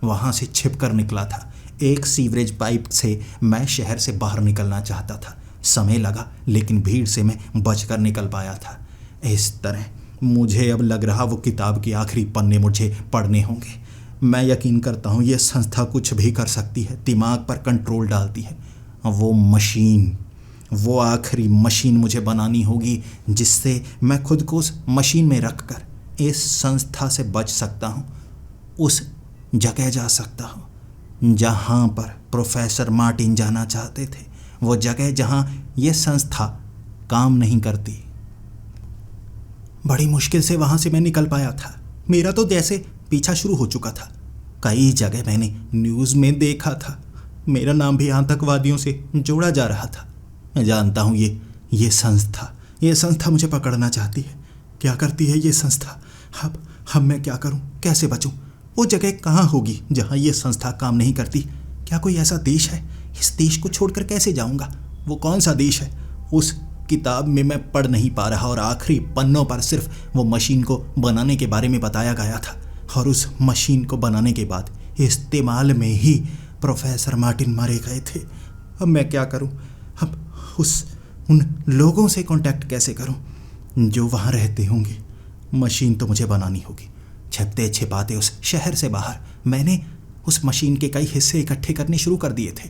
वहाँ से छिप कर निकला था। एक सीवरेज पाइप से मैं शहर से बाहर निकलना चाहता था। समय लगा, लेकिन भीड़ से मैं बचकर निकल पाया था। इस तरह मुझे अब लग रहा वो किताब के आखिरी पन्ने मुझे पढ़ने होंगे। मैं यकीन करता हूँ ये संस्था कुछ भी कर सकती है, दिमाग पर कंट्रोल डालती है। वो मशीन, वो आखिरी मशीन मुझे बनानी होगी जिससे मैं खुद को उस मशीन में रख कर इस संस्था से बच सकता हूँ, उस जगह जा सकता हूँ जहाँ पर प्रोफेसर मार्टिन जाना चाहते थे, वो जगह जहाँ ये संस्था काम नहीं करती। बड़ी मुश्किल से वहाँ से मैं निकल पाया था। मेरा तो जैसे पीछा शुरू हो चुका था। कई जगह मैंने न्यूज़ में देखा था, मेरा नाम भी आतंकवादियों से जोड़ा जा रहा था। मैं जानता हूँ ये संस्था मुझे पकड़ना चाहती है। क्या करती है ये संस्था? अब मैं क्या करूँ, कैसे बचूँ? वो जगह कहाँ होगी जहाँ ये संस्था काम नहीं करती? क्या कोई ऐसा देश है? इस देश को छोड़कर कैसे जाऊँगा? वो कौन सा देश है? उस किताब में मैं पढ़ नहीं पा रहा और आखिरी पन्नों पर सिर्फ वो मशीन को बनाने के बारे में बताया गया था। और उस मशीन को बनाने के बाद इस्तेमाल में ही प्रोफेसर मार्टिन मारे गए थे। अब मैं क्या करूं? अब उन लोगों से कांटेक्ट कैसे करूं जो वहां रहते होंगे? मशीन तो मुझे बनानी होगी। छिपते छिपाते उस शहर से बाहर मैंने उस मशीन के कई हिस्से इकट्ठे करने शुरू कर दिए थे।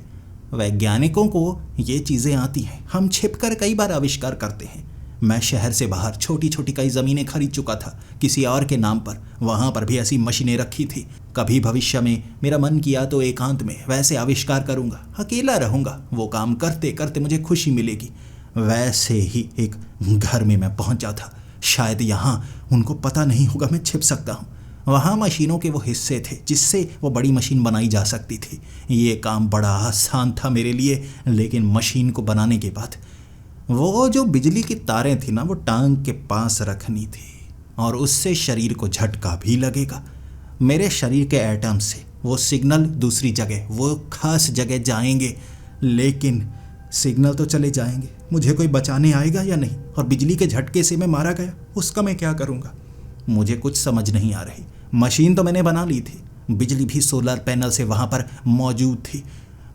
वैज्ञानिकों को ये चीज़ें आती हैं, हम छिपकर कई बार आविष्कार करते हैं। मैं शहर से बाहर छोटी छोटी कई ज़मीनें खरीद चुका था किसी और के नाम पर। वहाँ पर भी ऐसी मशीनें रखी थी। कभी भविष्य में मेरा मन किया तो एकांत में वैसे आविष्कार करूँगा, अकेला रहूँगा। वो काम करते करते मुझे खुशी मिलेगी। वैसे ही एक घर में मैं पहुँचा था। शायद यहाँ उनको पता नहीं होगा मैं छिप सकता हूँ। वहाँ मशीनों के वो हिस्से थे जिससे वो बड़ी मशीन बनाई जा सकती थी। ये काम बड़ा आसान था मेरे लिए, लेकिन मशीन को बनाने के बाद वो जो बिजली की तारें थी ना, वो टांग के पास रखनी थी और उससे शरीर को झटका भी लगेगा। मेरे शरीर के एटम से वो सिग्नल दूसरी जगह, वो खास जगह जाएंगे, लेकिन सिग्नल तो चले जाएंगे। मुझे कोई बचाने आएगा या नहीं? और बिजली के झटके से मैं मारा गया, उसका मैं क्या करूँगा? मुझे कुछ समझ नहीं आ रही। मशीन तो मैंने बना ली थी, बिजली भी सोलर पैनल से वहाँ पर मौजूद थी।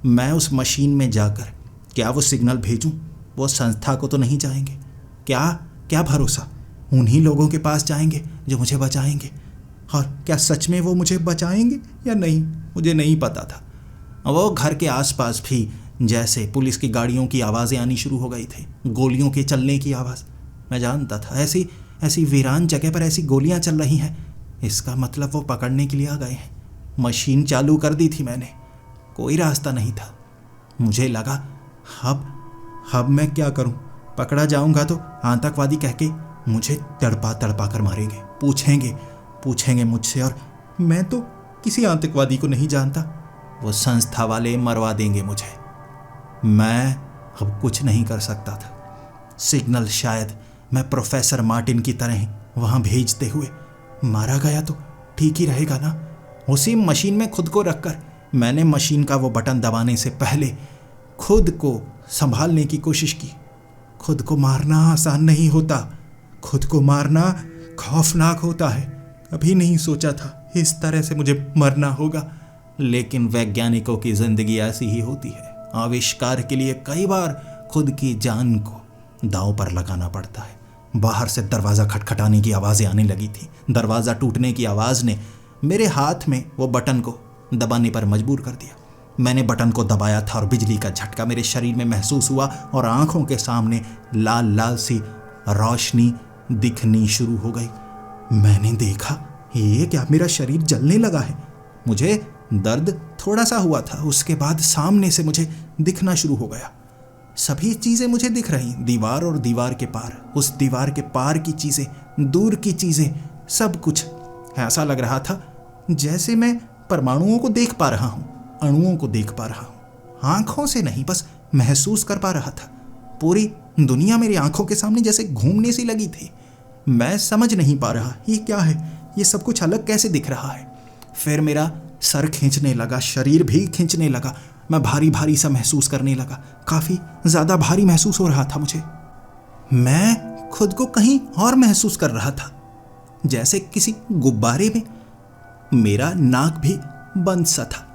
मैं उस मशीन में जाकर क्या वो सिग्नल भेजूं? वो संस्था को तो नहीं जाएंगे। क्या भरोसा? उन्हीं लोगों के पास जाएंगे जो मुझे बचाएंगे। और क्या सच में वो मुझे बचाएंगे या नहीं, मुझे नहीं पता था। वो घर के आसपास भी जैसे पुलिस की गाड़ियों की आवाज़ें आनी शुरू हो गई थी, गोलियों के चलने की आवाज़। मैं जानता था ऐसी वीरान जगह पर ऐसी गोलियां चल रही हैं, इसका मतलब वो पकड़ने के लिए आ गए हैं। मशीन चालू कर दी थी मैंने, कोई रास्ता नहीं था। मुझे लगा अब मैं क्या करूं? पकड़ा जाऊंगा तो आतंकवादी कह के मुझे तड़पा तड़पा कर मारेंगे, पूछेंगे मुझसे, और मैं तो किसी आतंकवादी को नहीं जानता। वो संस्था वाले मरवा देंगे मुझे। मैं अब कुछ नहीं कर सकता था। सिग्नल शायद मैं प्रोफेसर मार्टिन की तरह वहाँ भेजते हुए मारा गया तो ठीक ही रहेगा ना। उसी मशीन में खुद को रखकर मैंने मशीन का वो बटन दबाने से पहले खुद को संभालने की कोशिश की। खुद को मारना आसान नहीं होता, खुद को मारना खौफनाक होता है। कभी नहीं सोचा था इस तरह से मुझे मरना होगा, लेकिन वैज्ञानिकों की जिंदगी ऐसी ही होती है। आविष्कार के लिए कई बार खुद की जान को दांव पर लगाना पड़ता है। बाहर से दरवाज़ा खटखटाने की आवाज़ें आने लगी थी। दरवाज़ा टूटने की आवाज़ ने मेरे हाथ में वो बटन को दबाने पर मजबूर कर दिया। मैंने बटन को दबाया था और बिजली का झटका मेरे शरीर में महसूस हुआ और आंखों के सामने लाल लाल सी रोशनी दिखनी शुरू हो गई। मैंने देखा, ये क्या, मेरा शरीर जलने लगा है। मुझे दर्द थोड़ा सा हुआ था, उसके बाद सामने से मुझे दिखना शुरू हो गया। सभी चीज़ें मुझे दिख रही, दीवार और दीवार के पार, उस दीवार के पार की चीज़ें, दूर की चीज़ें, सब कुछ। ऐसा लग रहा था जैसे मैं परमाणुओं को देख पा रहा हूँ, अणुओं को देख पा रहा हूँ। आंखों से नहीं, बस महसूस कर पा रहा था। पूरी दुनिया मेरी आंखों के सामने जैसे घूमने सी लगी थी। मैं समझ नहीं पा रहा ये क्या है, ये सब कुछ अलग कैसे दिख रहा है। फिर मेरा सर खींचने लगा, शरीर भी खींचने लगा। मैं भारी भारी सा महसूस करने लगा, काफ़ी ज़्यादा भारी महसूस हो रहा था मुझे। मैं खुद को कहीं और महसूस कर रहा था, जैसे किसी गुब्बारे में। मेरा नाक भी बंद सा था,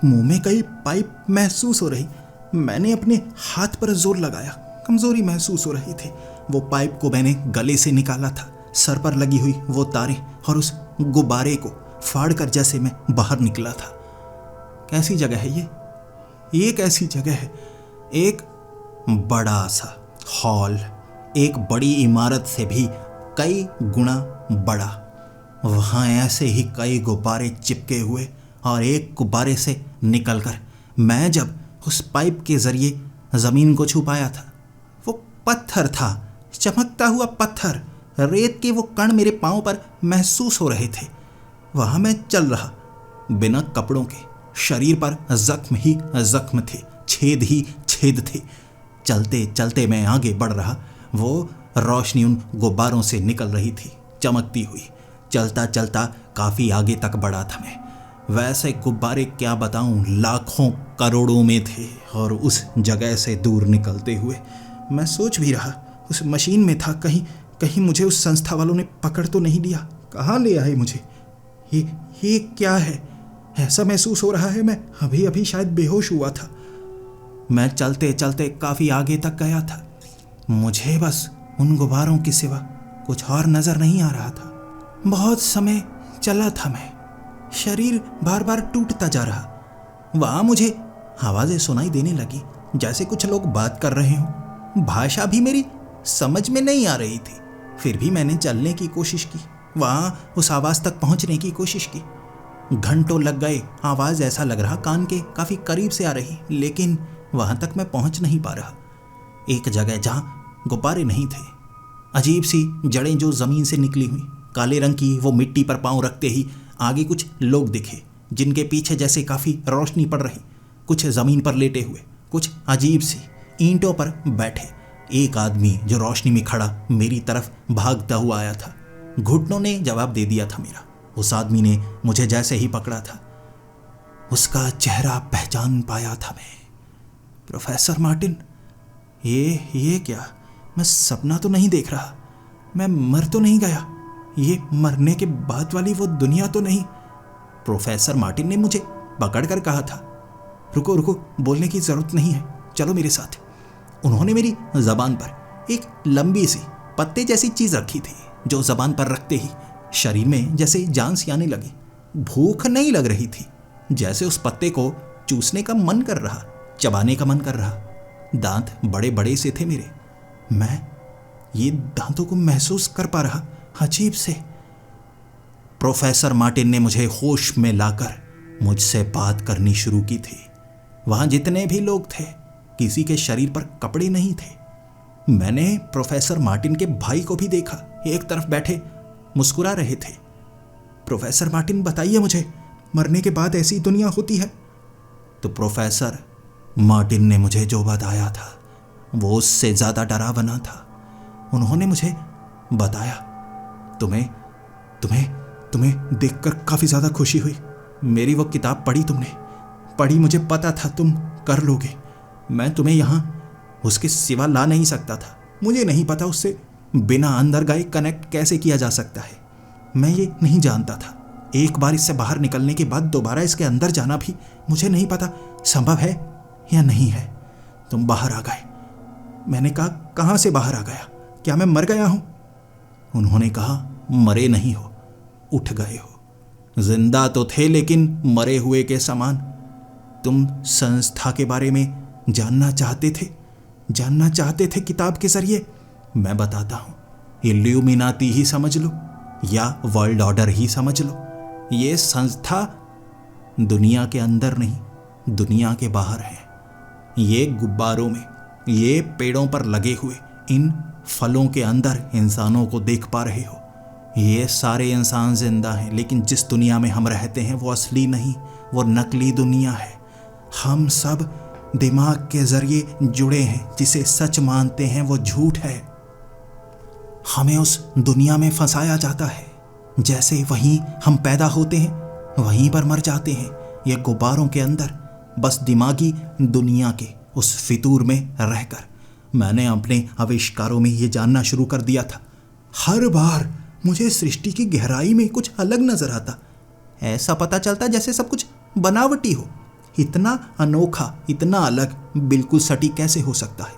मुंह में कई पाइप महसूस हो रही। मैंने अपने हाथ पर जोर लगाया, कमजोरी महसूस हो रही थी। वो पाइप को मैंने गले से निकाला था। सर पर लगी हुई वो तारें और उस गुब्बारे को फाड़ कर जैसे मैं बाहर निकला था। कैसी जगह है ये कैसी जगह है? एक बड़ा सा हॉल, एक बड़ी इमारत से भी कई गुना बड़ा। वहाँ ऐसे ही कई गुब्बारे चिपके हुए, और एक गुब्बारे से निकलकर मैं जब उस पाइप के जरिए ज़मीन को छू पाया था, वो पत्थर था, चमकता हुआ पत्थर। रेत के वो कण मेरे पाँव पर महसूस हो रहे थे। वहाँ मैं चल रहा, बिना कपड़ों के। शरीर पर जख्म ही जख्म थे, छेद ही छेद थे। चलते चलते मैं आगे बढ़ रहा। वो रोशनी उन गुब्बारों से निकल रही थी, चमकती हुई। चलता चलता काफ़ी आगे तक बढ़ा था मैं। वैसे गुब्बारे क्या बताऊं, लाखों करोड़ों में थे और उस जगह से दूर निकलते हुए मैं सोच भी रहा उस मशीन में था, कहीं कहीं मुझे उस संस्था वालों ने पकड़ तो नहीं लिया। कहाँ ले आए मुझे? ये क्या है? ऐसा महसूस हो रहा है मैं अभी अभी शायद बेहोश हुआ था। मैं चलते चलते काफ़ी आगे तक गया था। मुझे बस उन गुब्बारों के सिवा कुछ और नज़र नहीं आ रहा था। बहुत समय चला था मैं, शरीर बार बार टूटता जा रहा। वहाँ मुझे आवाज़ें सुनाई देने लगी, जैसे कुछ लोग बात कर रहे हों। भाषा भी मेरी समझ में नहीं आ रही थी। फिर भी मैंने चलने की कोशिश की, वहाँ उस आवाज़ तक पहुँचने की कोशिश की। घंटों लग गए। आवाज़ ऐसा लग रहा कान के काफ़ी करीब से आ रही, लेकिन वहाँ तक मैं पहुँच नहीं पा रहा। एक जगह जहाँ गुब्बारे नहीं थे, अजीब सी जड़ें जो ज़मीन से निकली हुई, काले रंग की, वो मिट्टी पर पाँव रखते ही आगे कुछ लोग दिखे, जिनके पीछे जैसे काफ़ी रोशनी पड़ रही। कुछ ज़मीन पर लेटे हुए, कुछ अजीब सी ईंटों पर बैठे। एक आदमी जो रोशनी में खड़ा मेरी तरफ भागता हुआ आया था। घुटनों ने जवाब दे दिया था मेरा। उस आदमी ने मुझे जैसे ही पकड़ा था, उसका चेहरा पहचान पाया था मैं। प्रोफेसर मार्टिन, ये क्या? मैं सपना तो नहीं देख रहा? मैं मर तो नहीं गया? ये मरने के बाद वाली वो दुनिया तो नहीं? प्रोफेसर मार्टिन ने मुझे पकड़कर कहा था, रुको रुको, बोलने की ज़रूरत नहीं है, चलो मेरे साथ। उन्होंने मेरी ज़बान पर एक लंबी सी पत्ते जैसी चीज़ रखी थी, जो ज़बान पर रखते ही शरीर में जैसे जान सी आने लगी। भूख नहीं लग रही थी, जैसे उस पत्ते को चूसने का मन कर रहा, चबाने का मन कर रहा। दांत बड़े बड़े से थे मेरे, मैं ये दांतों को महसूस कर पा रहा, अजीब से। प्रोफेसर मार्टिन ने मुझे होश में लाकर मुझसे बात करनी शुरू की थी। वहाँ जितने भी लोग थे, किसी के शरीर पर कपड़े नहीं थे। मैंने प्रोफेसर मार्टिन के भाई को भी देखा, एक तरफ बैठे मुस्कुरा रहे थे। प्रोफेसर मार्टिन, बताइए मुझे, मरने के बाद ऐसी दुनिया होती है? तो प्रोफेसर मार्टिन ने मुझे जो बताया था वो उससे ज़्यादा डरावना था। उन्होंने मुझे बताया, तुम्हें देखकर काफ़ी ज़्यादा खुशी हुई। मेरी वो किताब पढ़ी तुमने? पढ़ी, मुझे पता था तुम कर लोगे। मैं तुम्हें यहाँ उसके सिवा ला नहीं सकता था। मुझे नहीं पता उससे बिना अंदर गए कनेक्ट कैसे किया जा सकता है। मैं ये नहीं जानता था। एक बार इससे बाहर निकलने के बाद दोबारा इसके अंदर जाना भी मुझे नहीं पता संभव है या नहीं है। तुम बाहर आ गए। मैंने कहा, कहाँ से बाहर आ गया? क्या मैं मर गया हूँ? उन्होंने कहा, मरे नहीं हो, उठ गए हो। जिंदा तो थे लेकिन मरे हुए के समान। तुम संस्था के बारे में जानना चाहते थे किताब के जरिए। मैं बताता हूँ, इल्यूमिनाती ही समझ लो या वर्ल्ड ऑर्डर ही समझ लो। ये संस्था दुनिया के अंदर नहीं, दुनिया के बाहर है। ये गुब्बारों में, ये पेड़ों पर लगे हुए इन फलों के अंदर इंसानों को देख पा रहे हो। ये सारे इंसान जिंदा हैं, लेकिन जिस दुनिया में हम रहते हैं वो असली नहीं, वो नकली दुनिया है। हम सब दिमाग के जरिए जुड़े हैं। जिसे सच मानते हैं वो झूठ है। हमें उस दुनिया में फंसाया जाता है, जैसे वहीं हम पैदा होते हैं वहीं पर मर जाते हैं। ये गुब्बारों के अंदर बस दिमागी दुनिया के उस फितूर में रहकर मैंने अपने आविष्कारों में ये जानना शुरू कर दिया था। हर बार मुझे सृष्टि की गहराई में कुछ अलग नजर आता। ऐसा पता चलता जैसे सब कुछ बनावटी हो। इतना अनोखा, इतना अलग, बिल्कुल सटीक कैसे हो सकता है?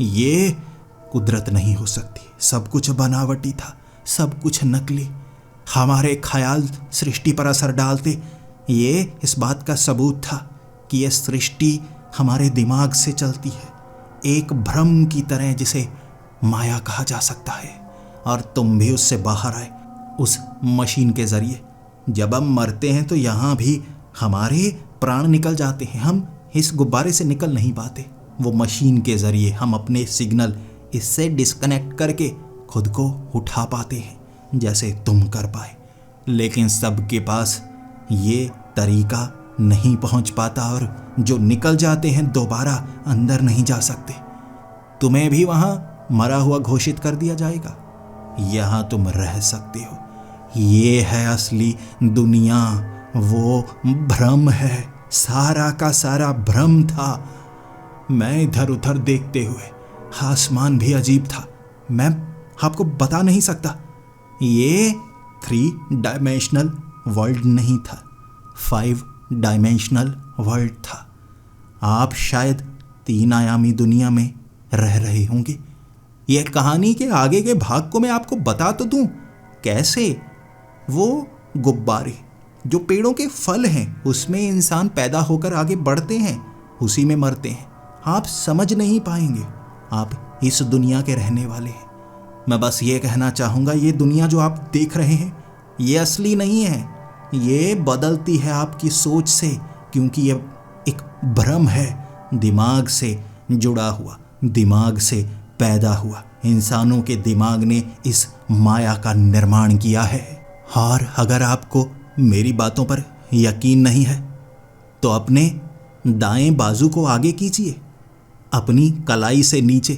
ये कुदरत नहीं हो सकती। सब कुछ बनावटी था, सब कुछ नकली। हमारे ख्याल सृष्टि पर असर डालते। ये इस बात का सबूत था कि यह सृष्टि हमारे दिमाग से चलती है, एक भ्रम की तरह जिसे माया कहा जा सकता है। और तुम भी उससे बाहर आए उस मशीन के जरिए। जब हम मरते हैं तो यहाँ भी हमारे प्राण निकल जाते हैं। हम इस गुब्बारे से निकल नहीं पाते। वो मशीन के जरिए हम अपने सिग्नल इससे डिस्कनेक्ट करके खुद को उठा पाते हैं, जैसे तुम कर पाए। लेकिन सबके पास ये तरीका नहीं पहुंच पाता, और जो निकल जाते हैं दोबारा अंदर नहीं जा सकते। तुम्हें भी वहाँ मरा हुआ घोषित कर दिया जाएगा। यहाँ तुम रह सकते हो। ये है असली दुनिया, वो भ्रम है, सारा का सारा भ्रम था। मैं इधर उधर देखते हुए, आसमान भी अजीब था, मैं आपको बता नहीं सकता। ये 3 डायमेंशनल वर्ल्ड नहीं था, 5 डायमेंशनल वर्ल्ड था। आप शायद 3 आयामी दुनिया में रह रहे होंगे। यह कहानी के आगे के भाग को मैं आपको बता तो दूं, कैसे वो गुब्बारे जो पेड़ों के फल हैं, उसमें इंसान पैदा होकर आगे बढ़ते हैं, उसी में मरते हैं। आप समझ नहीं पाएंगे, आप इस दुनिया के रहने वाले हैं। मैं बस ये कहना चाहूँगा, ये दुनिया जो आप देख रहे हैं, ये असली नहीं है, ये बदलती है आपकी सोच से, क्योंकि ये एक भ्रम है, दिमाग से जुड़ा हुआ, दिमाग से पैदा हुआ। इंसानों के दिमाग ने इस माया का निर्माण किया है। और अगर आपको मेरी बातों पर यकीन नहीं है तो अपने दाएं बाजू को आगे कीजिए। अपनी कलाई से नीचे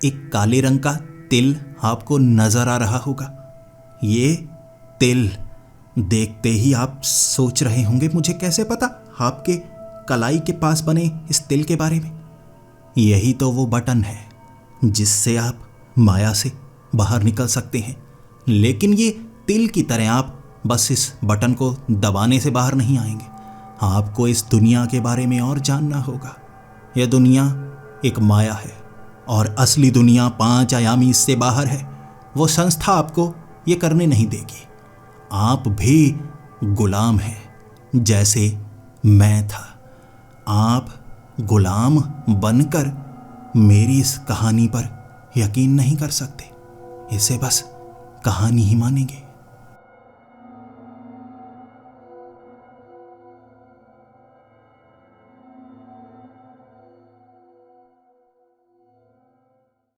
एक काले रंग का तिल आपको नजर आ रहा होगा। ये तिल देखते ही आप सोच रहे होंगे, मुझे कैसे पता आपके कलाई के पास बने इस तिल के बारे में? यही तो वो बटन है जिससे आप माया से बाहर निकल सकते हैं। लेकिन ये तिल की तरह आप बस इस बटन को दबाने से बाहर नहीं आएंगे। आपको इस दुनिया के बारे में और जानना होगा। यह दुनिया एक माया है और असली दुनिया 5 आयामी इससे बाहर है। वो संस्था आपको ये करने नहीं देगी। आप भी गुलाम हैं जैसे मैं था। आप गुलाम बनकर मेरी इस कहानी पर यकीन नहीं कर सकते, इसे बस कहानी ही मानेंगे।